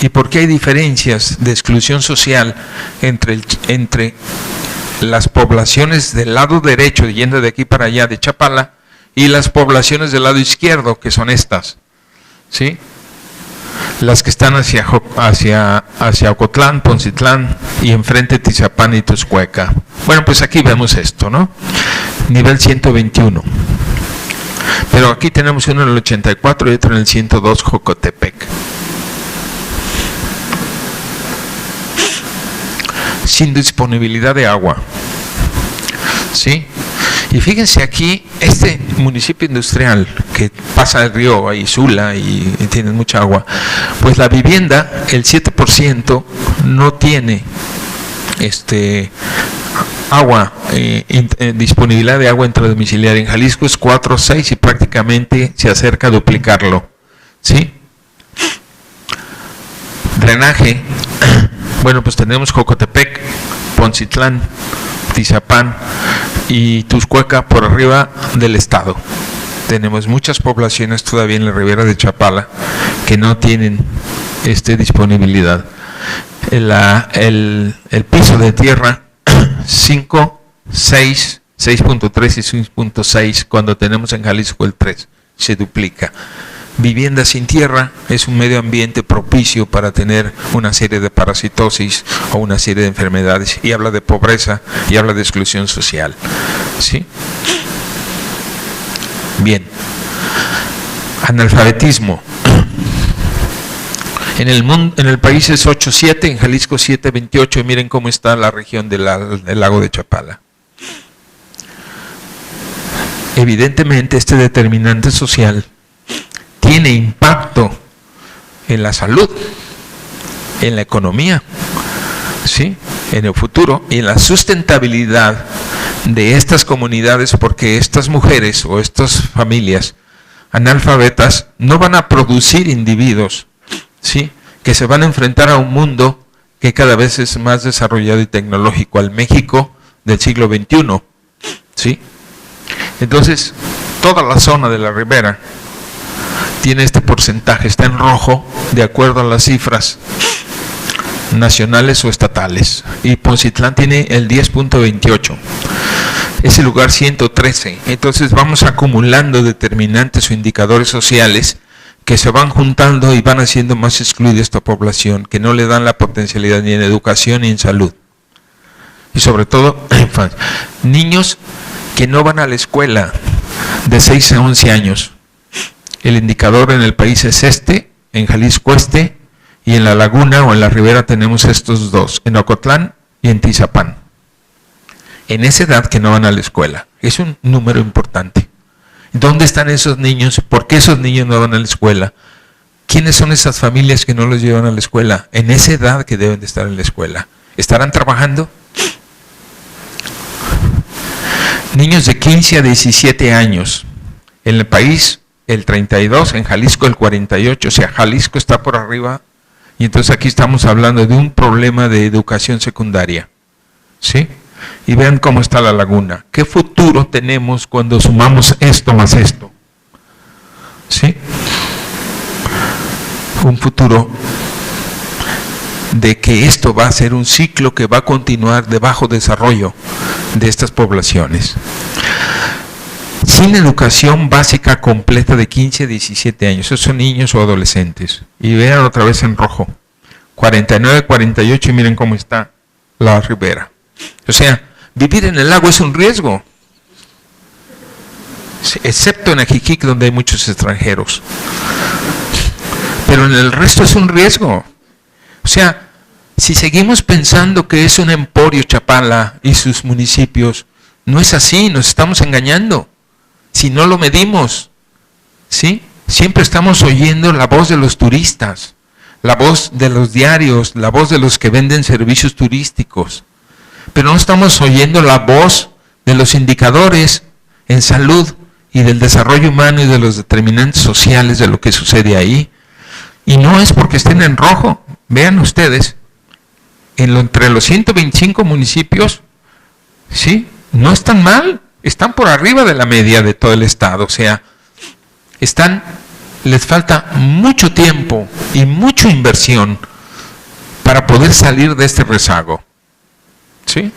¿Y por qué hay diferencias de exclusión social entre las poblaciones del lado derecho, yendo de aquí para allá de Chapala, y las poblaciones del lado izquierdo, que son estas, ¿sí?, las que están hacia Ocotlán, Poncitlán y enfrente Tizapán y Tuxcueca? Bueno, pues aquí vemos esto, ¿no? Nivel 121. Pero aquí tenemos uno en el 84 y otro en el 102, Jocotepec. Sin disponibilidad de agua, ¿sí? Y fíjense aquí, este municipio industrial que pasa el río ahí, Sula, y tiene mucha agua, pues la vivienda, el 7% no tiene agua, disponibilidad de agua intradomiciliaria. En Jalisco es 4 o 6 y prácticamente se acerca a duplicarlo, ¿sí? Drenaje, bueno, pues tenemos Jocotepec, Poncitlán, Tizapán y Tuxcueca por arriba del estado. Tenemos muchas poblaciones todavía en la ribera de Chapala que no tienen disponibilidad. El piso de tierra 5, 6, 6.3 y 6.6, cuando tenemos en Jalisco el 3, se duplica. Vivienda sin tierra es un medio ambiente propicio para tener una serie de parasitosis o una serie de enfermedades, y habla de pobreza y habla de exclusión social, ¿sí? Bien. Analfabetismo. En el país es 8.7, en Jalisco 7.28, y miren cómo está la región del lago de Chapala. Evidentemente este determinante social tiene impacto en la salud, en la economía, ¿sí?, en el futuro y en la sustentabilidad de estas comunidades, porque estas mujeres o estas familias analfabetas no van a producir individuos, ¿sí?, que se van a enfrentar a un mundo que cada vez es más desarrollado y tecnológico, al México del siglo XXI, ¿sí? Entonces, toda la zona de la Ribera tiene este porcentaje, está en rojo, de acuerdo a las cifras nacionales o estatales, y Poncitlán tiene el 10.28, es el lugar 113. Entonces vamos acumulando determinantes o indicadores sociales que se van juntando y van haciendo más excluida esta población, que no le dan la potencialidad ni en educación ni en salud, y sobre todo niños que no van a la escuela de 6 a 11 años. El indicador en el país es este, en Jalisco este, y en la Laguna o en la Ribera tenemos estos dos, en Ocotlán y en Tizapán. En esa edad que no van a la escuela. Es un número importante. ¿Dónde están esos niños? ¿Por qué esos niños no van a la escuela? ¿Quiénes son esas familias que no los llevan a la escuela? En esa edad que deben de estar en la escuela. ¿Estarán trabajando? Niños de 15 a 17 años. En el país el 32, en Jalisco el 48, o sea, Jalisco está por arriba. Y entonces aquí estamos hablando de un problema de educación secundaria, ¿sí? Y vean cómo está la Laguna. ¿Qué futuro tenemos cuando sumamos esto más esto? ¿Sí? Un futuro de que esto va a ser un ciclo que va a continuar de bajo desarrollo de estas poblaciones. Sin educación básica completa de 15 a 17 años, esos son niños o adolescentes. Y vean otra vez en rojo, 49, 48, y miren cómo está la Ribera. O sea, vivir en el lago es un riesgo, excepto en Ajijic, donde hay muchos extranjeros. Pero en el resto es un riesgo. O sea, si seguimos pensando que es un emporio Chapala y sus municipios, no es así, nos estamos engañando. Si no lo medimos, ¿sí? Siempre estamos oyendo la voz de los turistas, la voz de los diarios, la voz de los que venden servicios turísticos, pero no estamos oyendo la voz de los indicadores en salud y del desarrollo humano y de los determinantes sociales de lo que sucede ahí. Y no es porque estén en rojo. Vean ustedes, entre los 125 municipios, ¿sí?, no están mal. Están por arriba de la media de todo el estado, o sea, les falta mucho tiempo y mucha inversión para poder salir de este rezago, ¿sí?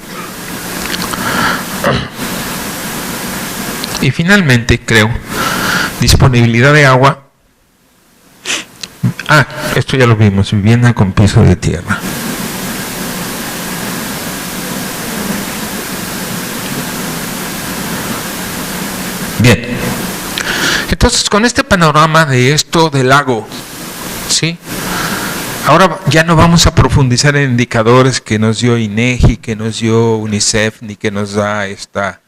Y finalmente, creo, disponibilidad de agua. Esto ya lo vimos, vivienda con piso de tierra. Bien, entonces con este panorama de esto del lago, ¿sí? Ahora ya no vamos a profundizar en indicadores que nos dio INEGI, que nos dio UNICEF, ni que nos da esta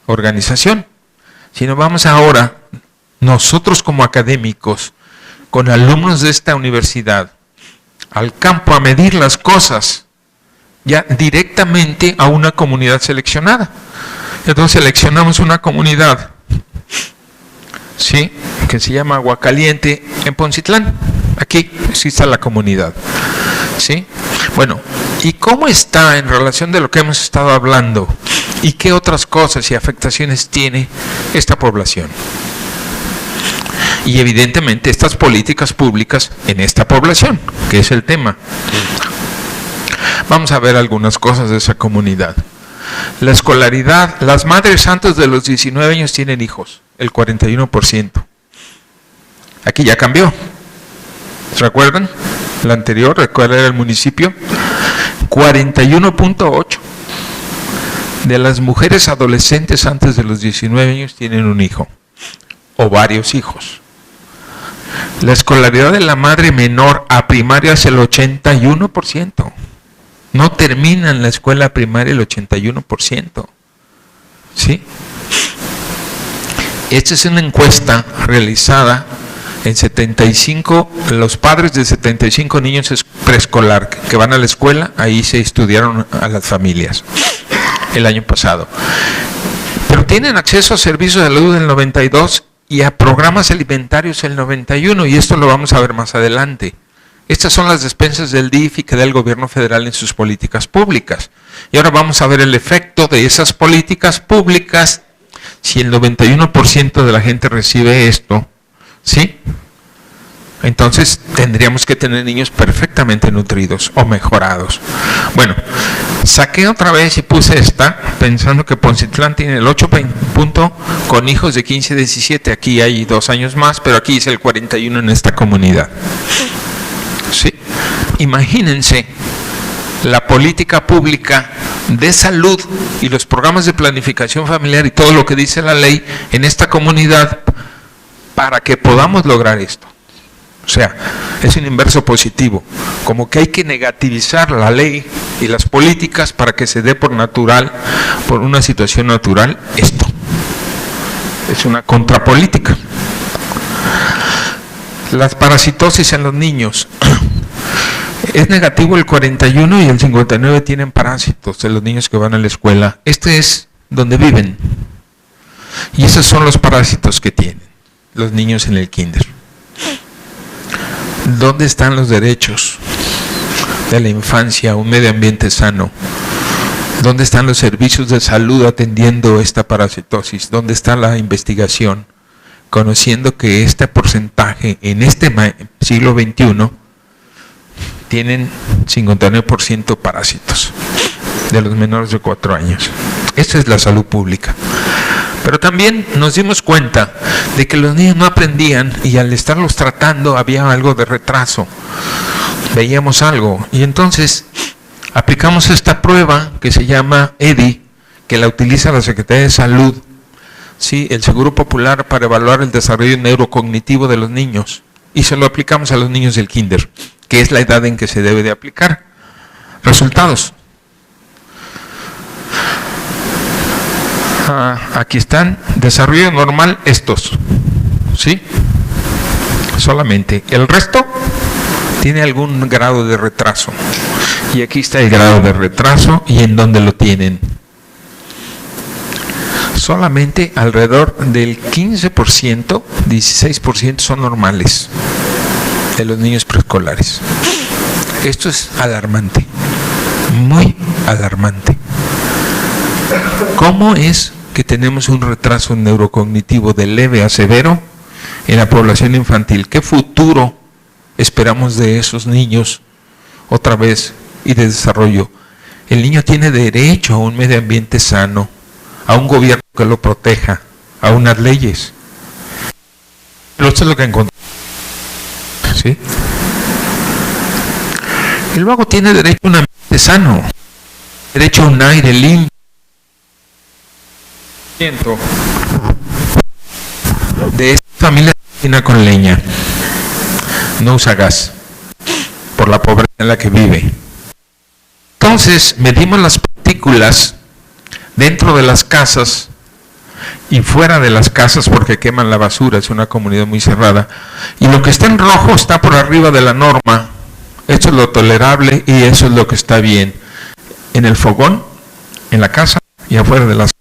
organización, sino vamos ahora, nosotros como académicos, con alumnos de esta universidad, al campo a medir las cosas, ya directamente a una comunidad seleccionada. Entonces seleccionamos una comunidad, ¿sí?, que se llama Aguacaliente, en Poncitlán. Aquí sí está la comunidad, ¿sí? Bueno, ¿y cómo está en relación de lo que hemos estado hablando? ¿Y qué otras cosas y afectaciones tiene esta población? Y evidentemente estas políticas públicas en esta población, que es el tema. Vamos a ver algunas cosas de esa comunidad. La escolaridad, las madres antes de los 19 años tienen hijos, el 41%. Aquí ya cambió. ¿Se recuerdan? La anterior, ¿cuál era el municipio? 41.8 de las mujeres adolescentes antes de los 19 años tienen un hijo o varios hijos. La escolaridad de la madre menor a primaria es el 81%. No terminan la escuela primaria el 81%. ¿Sí? Esta es una encuesta realizada en 75, los padres de 75 niños preescolar que van a la escuela, ahí se estudiaron a las familias el año pasado. Pero tienen acceso a servicios de salud del 92 y a programas alimentarios el 91, y esto lo vamos a ver más adelante. Estas son las despensas del DIF y que da el gobierno federal en sus políticas públicas. Y ahora vamos a ver el efecto de esas políticas públicas si el 91% de la gente recibe esto, ¿sí? Entonces tendríamos que tener niños perfectamente nutridos o mejorados. Bueno, saqué otra vez y puse esta, pensando que Poncitlán tiene el 8 punto con hijos de 15 a 17. Aquí hay 2 años más, pero aquí es el 41 en esta comunidad. ¿Sí? Imagínense la política pública de salud y los programas de planificación familiar y todo lo que dice la ley en esta comunidad para que podamos lograr esto. O sea, es un inverso positivo, como que hay que negativizar la ley y las políticas para que se dé por natural, por una situación natural, esto. Es una contrapolítica. Las parasitosis en los niños. Es negativo el 41 y el 59 tienen parásitos de los niños que van a la escuela. Este es donde viven. Y esos son los parásitos que tienen los niños en el kinder. ¿Dónde están los derechos de la infancia a un medio ambiente sano? ¿Dónde están los servicios de salud atendiendo esta parasitosis? ¿Dónde está la investigación? Conociendo que este porcentaje en este siglo XXI tienen 59% parásitos de los menores de 4 años. Esta es la salud pública. Pero también nos dimos cuenta de que los niños no aprendían y al estarlos tratando había algo de retraso. Veíamos algo y entonces aplicamos esta prueba que se llama EDI, que la utiliza la Secretaría de Salud, ¿sí? El Seguro Popular, para evaluar el desarrollo neurocognitivo de los niños. Y se lo aplicamos a los niños del kinder, que es la edad en que se debe de aplicar. Resultados. Aquí están, desarrollo normal estos, ¿sí? Solamente. El resto tiene algún grado de retraso. Y aquí está el grado de retraso y en dónde lo tienen. Solamente alrededor del 15%, 16% son normales de los niños preescolares. Esto es alarmante, muy alarmante. ¿Cómo es que tenemos un retraso neurocognitivo de leve a severo en la población infantil? ¿Qué futuro esperamos de esos niños otra vez y de desarrollo? El niño tiene derecho a un medio ambiente sano, a un gobierno que lo proteja, a unas leyes. Pero esto es lo que encontramos, ¿sí? Y luego tiene derecho a un ambiente sano, derecho a un aire limpio. De esta familia cocina con leña, no usa gas, por la pobreza en la que vive. Entonces medimos las partículas dentro de las casas y fuera de las casas porque queman la basura, es una comunidad muy cerrada, y lo que está en rojo está por arriba de la norma. Esto es lo tolerable y eso es lo que está bien en el fogón, en la casa y afuera de las casas.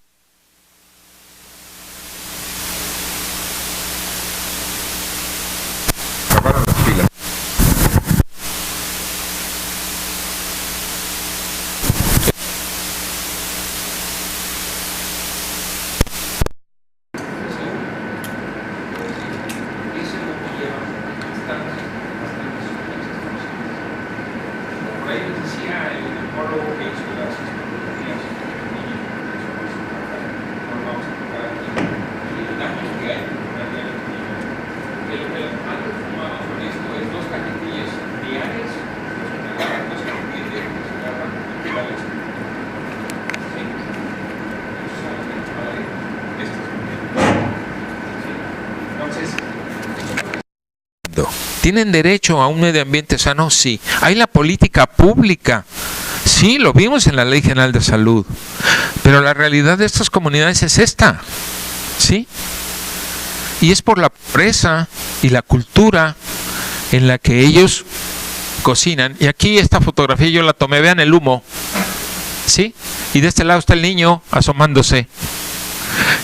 mundo. ¿Tienen derecho a un medio ambiente sano? Sí. ¿Hay la política pública? Sí, lo vimos en la Ley General de Salud. Pero la realidad de estas comunidades es esta. ¿Sí? Y es por la pobreza y la cultura en la que ellos cocinan. Y aquí esta fotografía yo la tomé, vean el humo. ¿Sí? Y de este lado está el niño asomándose.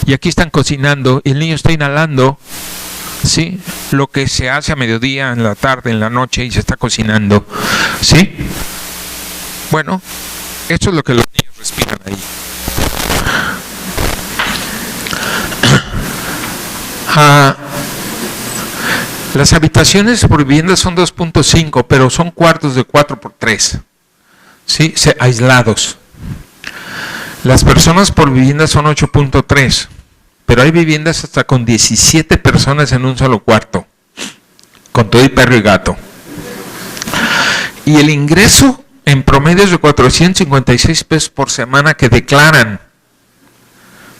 Y aquí están cocinando y el niño está inhalando, ¿sí?, lo que se hace a mediodía, en la tarde, en la noche, y se está cocinando. ¿Sí? Bueno, esto es lo que los niños respiran ahí. Las habitaciones por vivienda son 2.5, pero son cuartos de 4x3, ¿sí?, aislados. Las personas por vivienda son 8.3, pero hay viviendas hasta con 17 personas en un solo cuarto, con todo y perro y gato. Y el ingreso en promedio es de 456 pesos por semana que declaran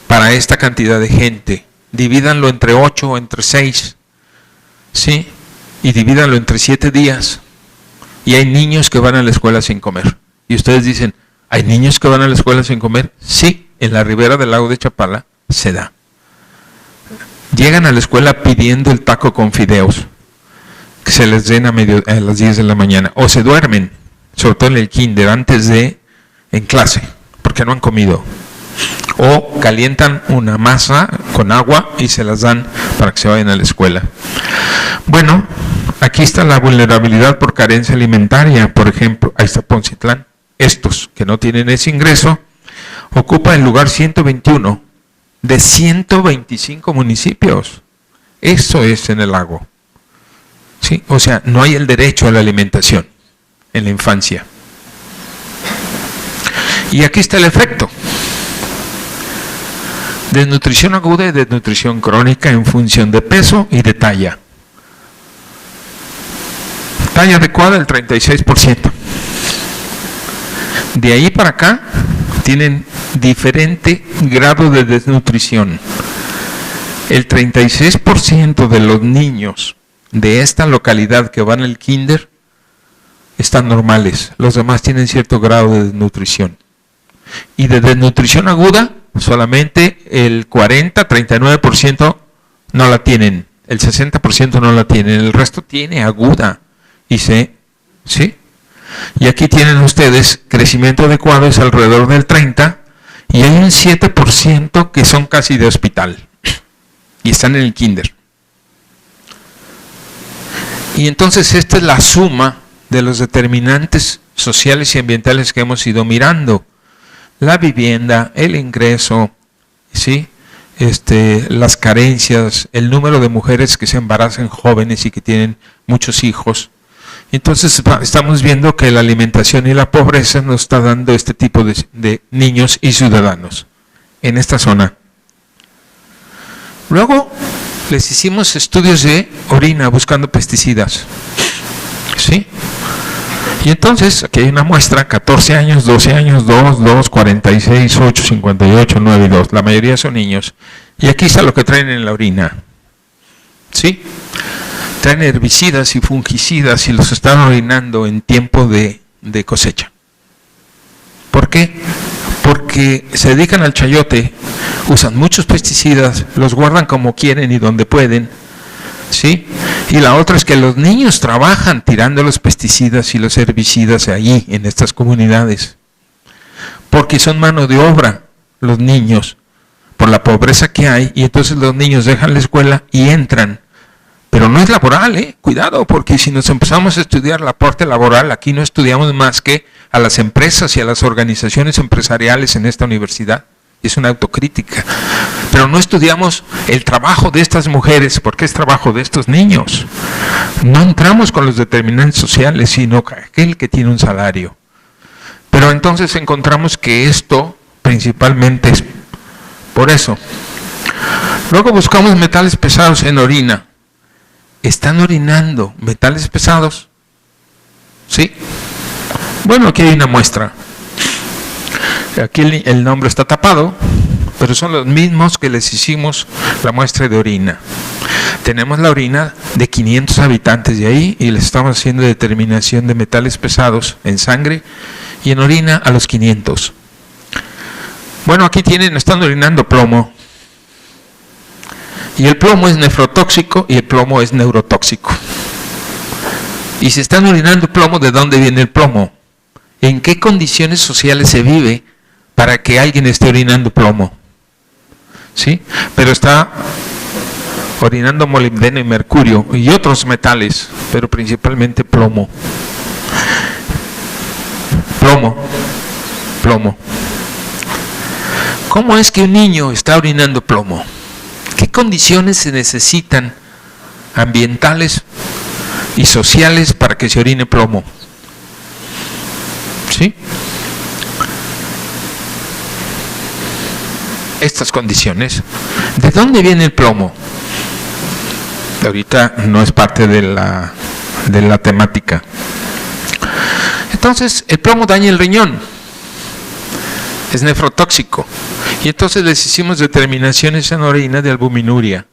para esta cantidad de gente. Divídanlo entre 8 o entre 6, ¿sí? Y divídanlo entre 7 días. Y hay niños que van a la escuela sin comer. Y ustedes dicen, ¿hay niños que van a la escuela sin comer? Sí, en la ribera del lago de Chapala se da. Llegan a la escuela pidiendo el taco con fideos, que se les den a las 10 de la mañana. O se duermen, sobre todo en el kinder, en clase, porque no han comido. O calientan una masa con agua y se las dan para que se vayan a la escuela. Bueno, aquí está la vulnerabilidad por carencia alimentaria. Por ejemplo, ahí está Poncitlán. Estos que no tienen ese ingreso ocupan el lugar 121 de 125 municipios. Eso es en el lago. ¿Sí? O sea, no hay el derecho a la alimentación en la infancia. Y aquí está el efecto. Desnutrición aguda y desnutrición crónica en función de peso y de talla. Talla adecuada el 36%. De ahí para acá tienen diferente grado de desnutrición. El 36% de los niños de esta localidad que van al kinder están normales. Los demás tienen cierto grado de desnutrición. Y de desnutrición aguda, solamente el 39% no la tienen. El 60% no la tienen. El resto tiene aguda. ¿Sí? Y aquí tienen ustedes crecimiento adecuado es alrededor del 30% y hay un 7% que son casi de hospital y están en el kinder. Y entonces esta es la suma de los determinantes sociales y ambientales que hemos ido mirando. La vivienda, el ingreso, ¿sí?, las carencias, el número de mujeres que se embarazan jóvenes y que tienen muchos hijos. Entonces estamos viendo que la alimentación y la pobreza nos está dando este tipo de niños y ciudadanos en esta zona. Luego les hicimos estudios de orina buscando pesticidas. ¿Sí? Y entonces aquí hay una muestra, 14 años, 12 años, 2, 46, 8, 58, 9 y 2. La mayoría son niños. Y aquí está lo que traen en la orina. ¿Sí? Traen herbicidas y fungicidas y los están orinando en tiempo de cosecha. ¿Por qué? Porque se dedican al chayote, usan muchos pesticidas, los guardan como quieren y donde pueden, ¿sí? Y la otra es que los niños trabajan tirando los pesticidas y los herbicidas ahí, en estas comunidades, porque son mano de obra los niños, por la pobreza que hay, y entonces los niños dejan la escuela y entran. Pero no es laboral, cuidado, porque si nos empezamos a estudiar la parte laboral, aquí no estudiamos más que a las empresas y a las organizaciones empresariales en esta universidad. Es una autocrítica. Pero no estudiamos el trabajo de estas mujeres, porque es trabajo de estos niños. No entramos con los determinantes sociales, sino aquel que tiene un salario. Pero entonces encontramos que esto principalmente es por eso. Luego buscamos metales pesados en orina. ¿Están orinando metales pesados? ¿Sí? Bueno, aquí hay una muestra. Aquí el nombre está tapado, pero son los mismos que les hicimos la muestra de orina. Tenemos la orina de 500 habitantes de ahí y les estamos haciendo determinación de metales pesados en sangre y en orina a los 500. Bueno, aquí están orinando plomo. Y el plomo es nefrotóxico y el plomo es neurotóxico. Y si están orinando plomo, ¿de dónde viene el plomo? ¿En qué condiciones sociales se vive para que alguien esté orinando plomo? ¿Sí? Pero está orinando molibdeno y mercurio y otros metales, pero principalmente plomo. Plomo. ¿Cómo es que un niño está orinando plomo? ¿Qué condiciones se necesitan ambientales y sociales para que se orine plomo? ¿Sí? Estas condiciones. ¿De dónde viene el plomo? Ahorita no es parte de la temática. Entonces, el plomo daña el riñón. Es nefrotóxico. Y entonces les hicimos determinaciones en orina de albuminuria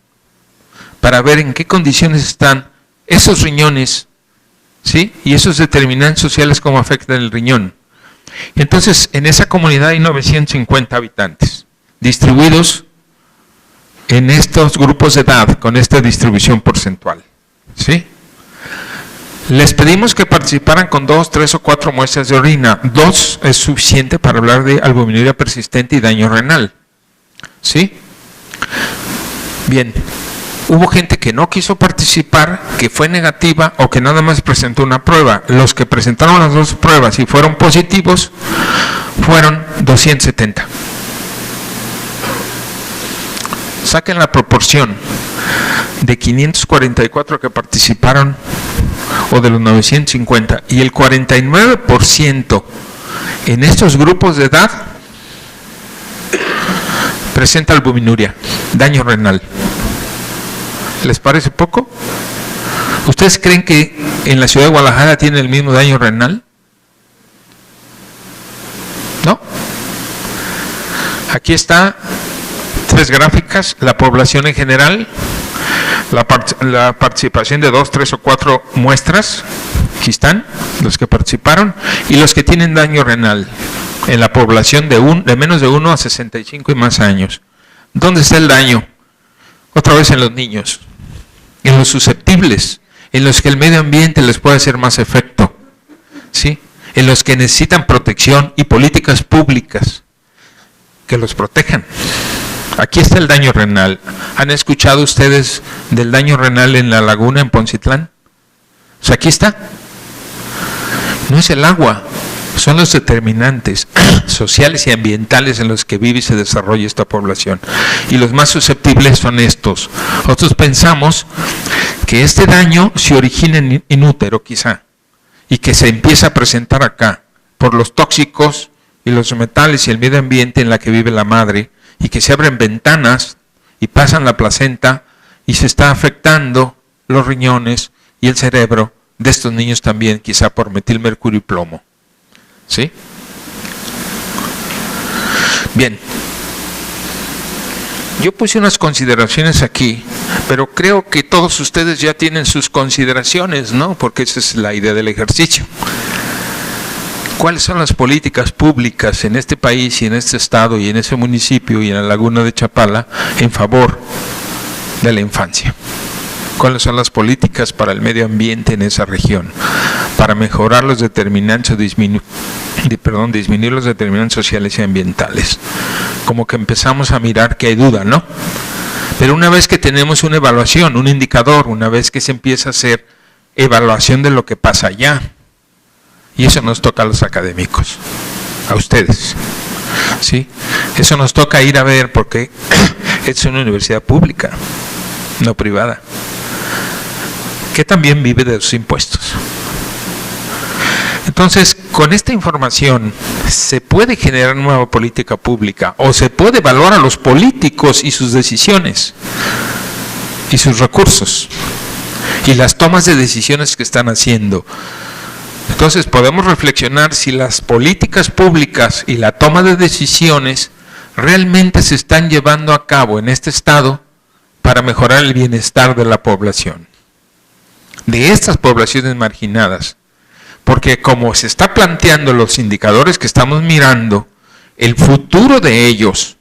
para ver en qué condiciones están esos riñones, ¿sí? Y esos determinantes sociales, cómo afectan el riñón. Entonces, en esa comunidad hay 950 habitantes, distribuidos en estos grupos de edad, con esta distribución porcentual, ¿sí? Les pedimos que participaran con 2, 3 o 4 muestras de orina. 2 es suficiente para hablar de albuminuria persistente y daño renal, ¿sí? Bien, hubo gente que no quiso participar, que fue negativa o que nada más presentó una prueba. Los que presentaron las 2 pruebas y fueron positivos fueron 270. Saquen la proporción de 544 que participaron o de los 950 y el 49% en estos grupos de edad presenta albuminuria, daño renal. ¿Les parece poco? ¿Ustedes creen que en la ciudad de Guadalajara tiene el mismo daño renal? ¿No? Aquí está 3 gráficas, la población en general, la participación de 2, 3 o 4 muestras, aquí están los que participaron, y los que tienen daño renal en la población de menos de 1 a 65 y más años. ¿Dónde está el daño? Otra vez en los niños, en los susceptibles, en los que el medio ambiente les puede hacer más efecto, ¿sí? En los que necesitan protección y políticas públicas que los protejan. Aquí está el daño renal. ¿Han escuchado ustedes del daño renal en la laguna en Poncitlán? O sea, aquí está. No es el agua, son los determinantes sociales y ambientales en los que vive y se desarrolla esta población. Y los más susceptibles son estos. Nosotros pensamos que este daño se origina en útero quizá, y que se empieza a presentar acá, por los tóxicos y los metales y el medio ambiente en la que vive la madre, y que se abren ventanas y pasan la placenta y se está afectando los riñones y el cerebro de estos niños también, quizá por metilmercurio y plomo. ¿Sí? Bien. Yo puse unas consideraciones aquí, pero creo que todos ustedes ya tienen sus consideraciones, ¿no? Porque esa es la idea del ejercicio. ¿Cuáles son las políticas públicas en este país y en este estado y en ese municipio y en la laguna de Chapala en favor de la infancia? ¿Cuáles son las políticas para el medio ambiente en esa región? Para mejorar los determinantes o disminuir los determinantes sociales y ambientales. Como que empezamos a mirar que hay duda, ¿no? Pero una vez que tenemos una evaluación, un indicador, una vez que se empieza a hacer evaluación de lo que pasa allá, y eso nos toca a los académicos, a ustedes, ¿sí? Eso nos toca ir a ver porque es una universidad pública, no privada, que también vive de sus impuestos. Entonces, con esta información se puede generar una nueva política pública o se puede evaluar a los políticos y sus decisiones y sus recursos y las tomas de decisiones que están haciendo. Entonces podemos reflexionar si las políticas públicas y la toma de decisiones realmente se están llevando a cabo en este estado para mejorar el bienestar de la población, de estas poblaciones marginadas, porque como se está planteando los indicadores que estamos mirando, el futuro de ellos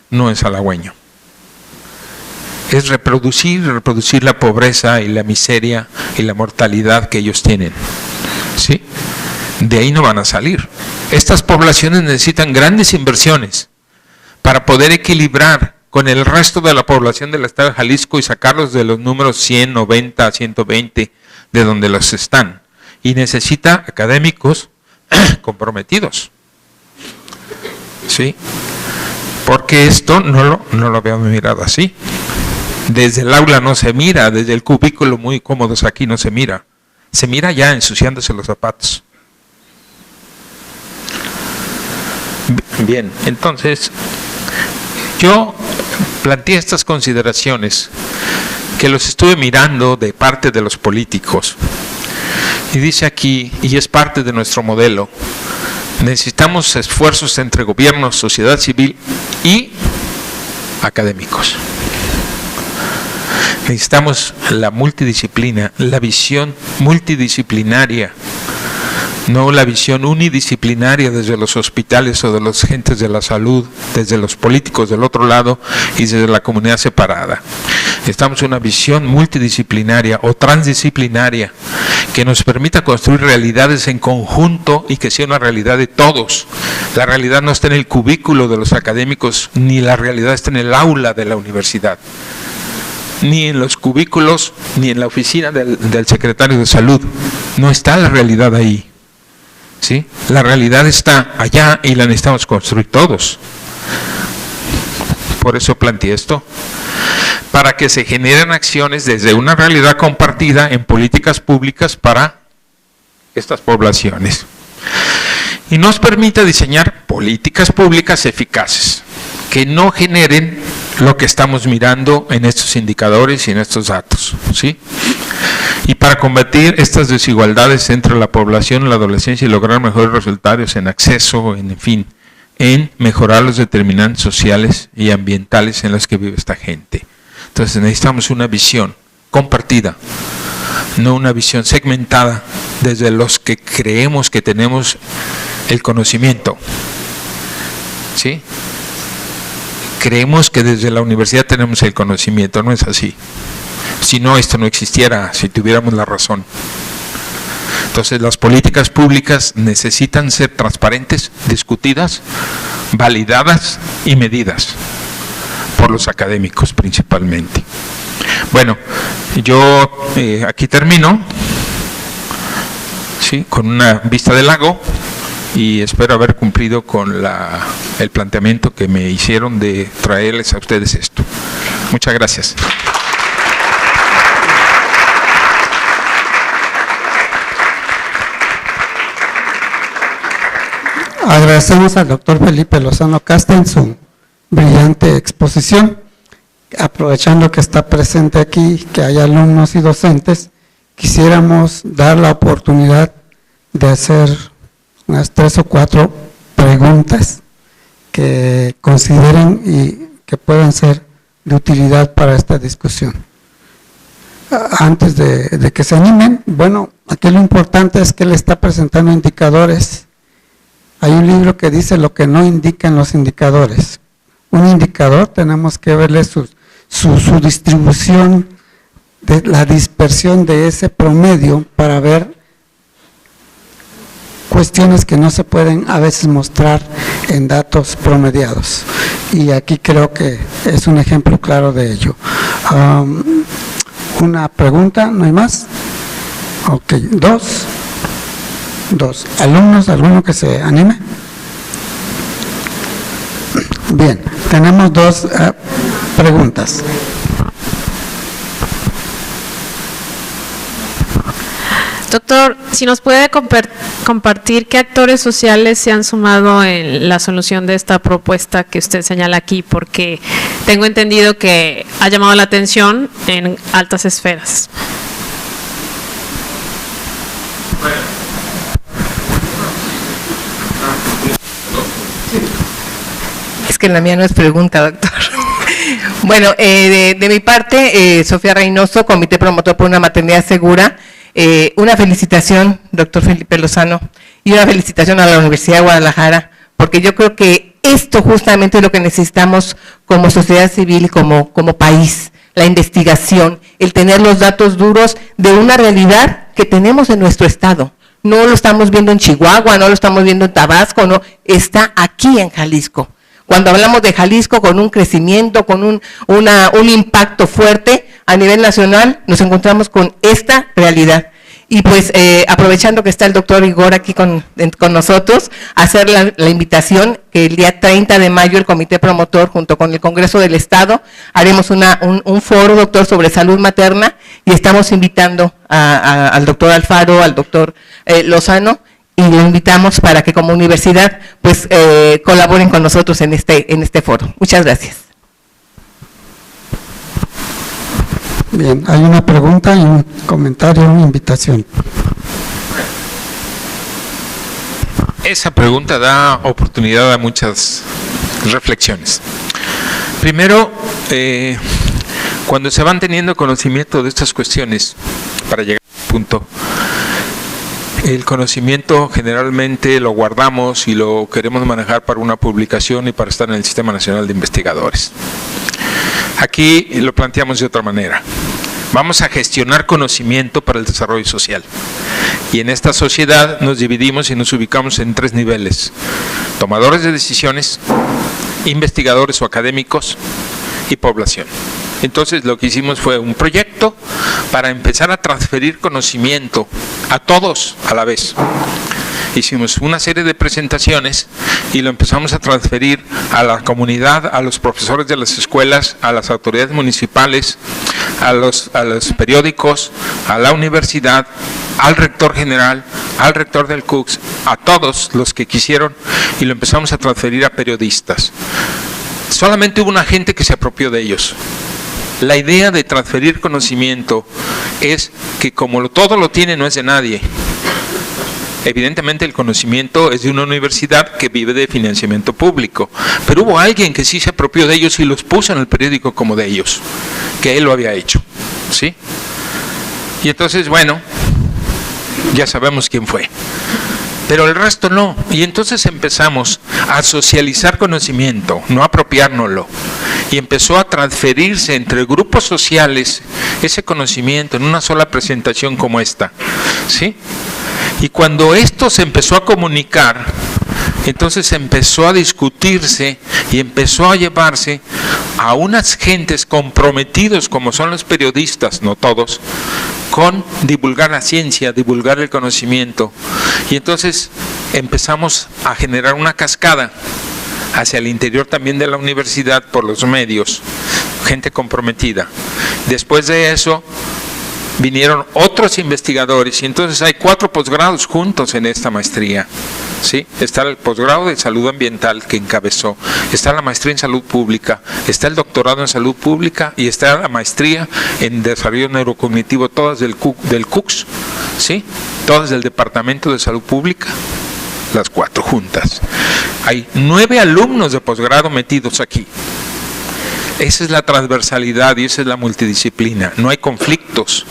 no es halagüeño. Es reproducir la pobreza y la miseria y la mortalidad que ellos tienen. ¿Sí? De ahí no van a salir. Estas poblaciones necesitan grandes inversiones para poder equilibrar con el resto de la población del estado de Jalisco y sacarlos de los números 100, 90, 120, de donde los están. Y necesita académicos comprometidos. ¿Sí? Porque esto no lo habíamos mirado así. Desde el aula no se mira, desde el cubículo muy cómodos aquí no se mira. Se mira ya ensuciándose los zapatos. Bien, entonces yo planteé estas consideraciones que los estuve mirando de parte de los políticos. Y dice aquí, y es parte de nuestro modelo, necesitamos esfuerzos entre gobierno, sociedad civil y académicos. Necesitamos la multidisciplina, la visión multidisciplinaria, no la visión unidisciplinaria desde los hospitales o de los gentes de la salud, desde los políticos del otro lado y desde la comunidad separada. Necesitamos una visión multidisciplinaria o transdisciplinaria que nos permita construir realidades en conjunto y que sea una realidad de todos. La realidad no está en el cubículo de los académicos, ni la realidad está en el aula de la universidad, ni en los cubículos, ni en la oficina del secretario de salud. No está la realidad ahí. ¿Sí? La realidad está allá y la necesitamos construir todos. Por eso planteé esto, para que se generen acciones desde una realidad compartida en políticas públicas para estas poblaciones. Y nos permite diseñar políticas públicas eficaces, que no generen lo que estamos mirando en estos indicadores y en estos datos, ¿sí? Y para combatir estas desigualdades entre la población y la adolescencia y lograr mejores resultados en acceso, en fin, en mejorar los determinantes sociales y ambientales en los que vive esta gente. Entonces necesitamos una visión compartida, no una visión segmentada desde los que creemos que tenemos el conocimiento, ¿sí? Creemos que desde la universidad tenemos el conocimiento, no es así. Si no, esto no existiera, si tuviéramos la razón. Entonces las políticas públicas necesitan ser transparentes, discutidas, validadas y medidas por los académicos principalmente. Bueno, yo aquí termino, ¿sí?, con una vista del lago, y espero haber cumplido con el planteamiento que me hicieron de traerles a ustedes esto. Muchas gracias. Agradecemos al doctor Felipe Lozano Casta en su brillante exposición. Aprovechando que está presente aquí, que hay alumnos y docentes, quisiéramos dar la oportunidad de hacer unas 3 o 4 preguntas que consideren y que puedan ser de utilidad para esta discusión. Antes de que se animen, bueno, aquí lo importante es que él está presentando indicadores. Hay un libro que dice lo que no indican los indicadores. Un indicador tenemos que verle su distribución, de la dispersión de ese promedio para ver cuestiones que no se pueden a veces mostrar en datos promediados. Y aquí creo que es un ejemplo claro de ello. Una pregunta, ¿no hay más? Ok, dos. ¿Alumnos? ¿Alguno que se anime? Bien, tenemos 2 preguntas. Doctor, si nos puede compartir qué actores sociales se han sumado en la solución de esta propuesta que usted señala aquí, porque tengo entendido que ha llamado la atención en altas esferas. Es que la mía no es pregunta, doctor. Bueno, de mi parte, Sofía Reynoso, Comité Promotor por una Maternidad Segura. Una felicitación, doctor Felipe Lozano, y una felicitación a la Universidad de Guadalajara, porque yo creo que esto justamente es lo que necesitamos como sociedad civil y como país, la investigación, el tener los datos duros de una realidad que tenemos en nuestro estado. No lo estamos viendo en Chihuahua, no lo estamos viendo en Tabasco, no, está aquí en Jalisco. Cuando hablamos de Jalisco con un crecimiento, con un impacto fuerte a nivel nacional, nos encontramos con esta realidad. Y pues aprovechando que está el doctor Igor aquí con nosotros, hacer la invitación que el día 30 de mayo el Comité Promotor junto con el Congreso del Estado haremos un foro, doctor, sobre salud materna, y estamos invitando al doctor Alfaro, al doctor Lozano, y lo invitamos para que como universidad pues colaboren con nosotros en este foro. Muchas gracias. Bien, hay una pregunta y un comentario, una invitación. Esa pregunta da oportunidad a muchas reflexiones. Primero, cuando se van teniendo conocimiento de estas cuestiones, para llegar al punto, el conocimiento generalmente lo guardamos y lo queremos manejar para una publicación y para estar en el Sistema Nacional de Investigadores. Aquí lo planteamos de otra manera. Vamos a gestionar conocimiento para el desarrollo social. Y en esta sociedad nos dividimos y nos ubicamos en 3 niveles: tomadores de decisiones, investigadores o académicos y población. Entonces lo que hicimos fue un proyecto para empezar a transferir conocimiento a todos a la vez. Hicimos una serie de presentaciones y lo empezamos a transferir a la comunidad, a los profesores de las escuelas, a las autoridades municipales, a los periódicos, a la universidad, al rector general, al rector del CUCS, a todos los que quisieron, y lo empezamos a transferir a periodistas. Solamente hubo una gente que se apropió de ellos. La idea de transferir conocimiento es que como todo lo tiene, no es de nadie. Evidentemente el conocimiento es de una universidad que vive de financiamiento público, pero hubo alguien que sí se apropió de ellos y los puso en el periódico como de ellos, que él lo había hecho, ¿sí? Y entonces, bueno, ya sabemos quién fue, pero el resto no. Y entonces empezamos a socializar conocimiento, no apropiárnoslo, y empezó a transferirse entre grupos sociales ese conocimiento en una sola presentación como esta, ¿sí? Y cuando esto se empezó a comunicar, entonces empezó a discutirse y empezó a llevarse a unas gentes comprometidos, como son los periodistas, no todos, con divulgar la ciencia, divulgar el conocimiento. Y entonces empezamos a generar una cascada hacia el interior también de la universidad por los medios, gente comprometida. Después de eso vinieron otros investigadores y entonces hay 4 posgrados juntos en esta maestría, ¿sí? Está el posgrado de salud ambiental que encabezó, está la maestría en salud pública, está el doctorado en salud pública y está la maestría en desarrollo neurocognitivo, todas del CUCS, ¿sí? Todas del Departamento de Salud Pública, las 4 juntas. Hay 9 alumnos de posgrado metidos aquí. Esa es la transversalidad y esa es la multidisciplina, no hay conflictos.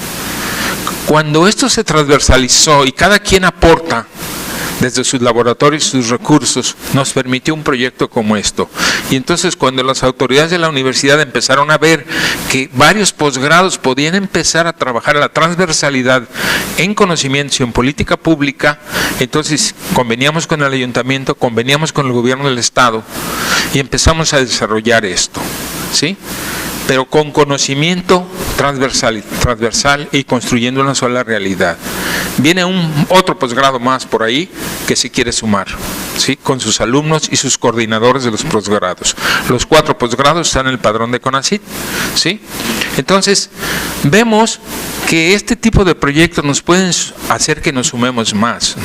Cuando esto se transversalizó y cada quien aporta desde sus laboratorios y sus recursos, nos permitió un proyecto como esto. Y entonces cuando las autoridades de la universidad empezaron a ver que varios posgrados podían empezar a trabajar la transversalidad en conocimientos y en política pública, entonces conveníamos con el ayuntamiento, conveníamos con el gobierno del estado y empezamos a desarrollar esto, ¿sí? Pero con conocimiento transversal y construyendo una sola realidad. Viene otro posgrado más por ahí que se quiere sumar, ¿sí? Con sus alumnos y sus coordinadores de los posgrados. Los 4 posgrados están en el padrón de CONACYT, ¿sí? Entonces, vemos que este tipo de proyectos nos pueden hacer que nos sumemos más.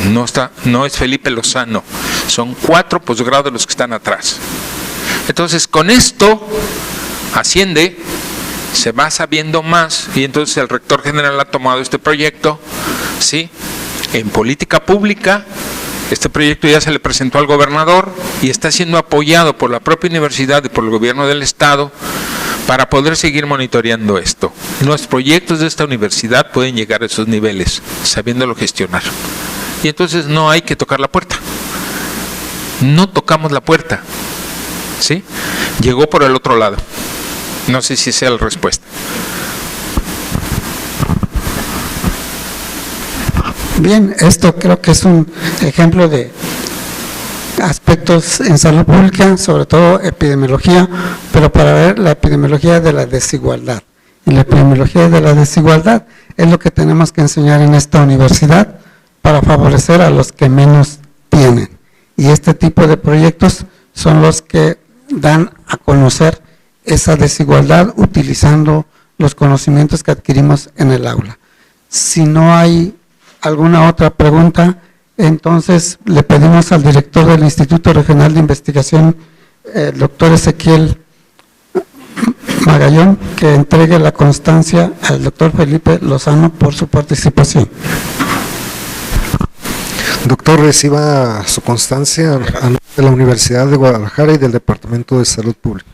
No es Felipe Lozano, son 4 posgrados los que están atrás. Entonces, con esto asciende, se va sabiendo más y entonces el rector general ha tomado este proyecto, ¿sí? En política pública. Este proyecto ya se le presentó al gobernador y está siendo apoyado por la propia universidad y por el gobierno del estado para poder seguir monitoreando esto. Los proyectos de esta universidad pueden llegar a esos niveles, sabiéndolo gestionar. Y entonces no hay que tocar la puerta. No tocamos la puerta, ¿sí? Llegó por el otro lado. No sé si sea la respuesta. Bien, esto creo que es un ejemplo de aspectos en salud pública, sobre todo epidemiología, pero para ver la epidemiología de la desigualdad. Y la epidemiología de la desigualdad es lo que tenemos que enseñar en esta universidad para favorecer a los que menos tienen. Y este tipo de proyectos son los que dan a conocer esa desigualdad utilizando los conocimientos que adquirimos en el aula. Si no hay alguna otra pregunta, entonces le pedimos al director del Instituto Regional de Investigación, el doctor Ezequiel Magallón, que entregue la constancia al doctor Felipe Lozano por su participación. Doctor, reciba su constancia a nombre de la Universidad de Guadalajara y del Departamento de Salud Pública.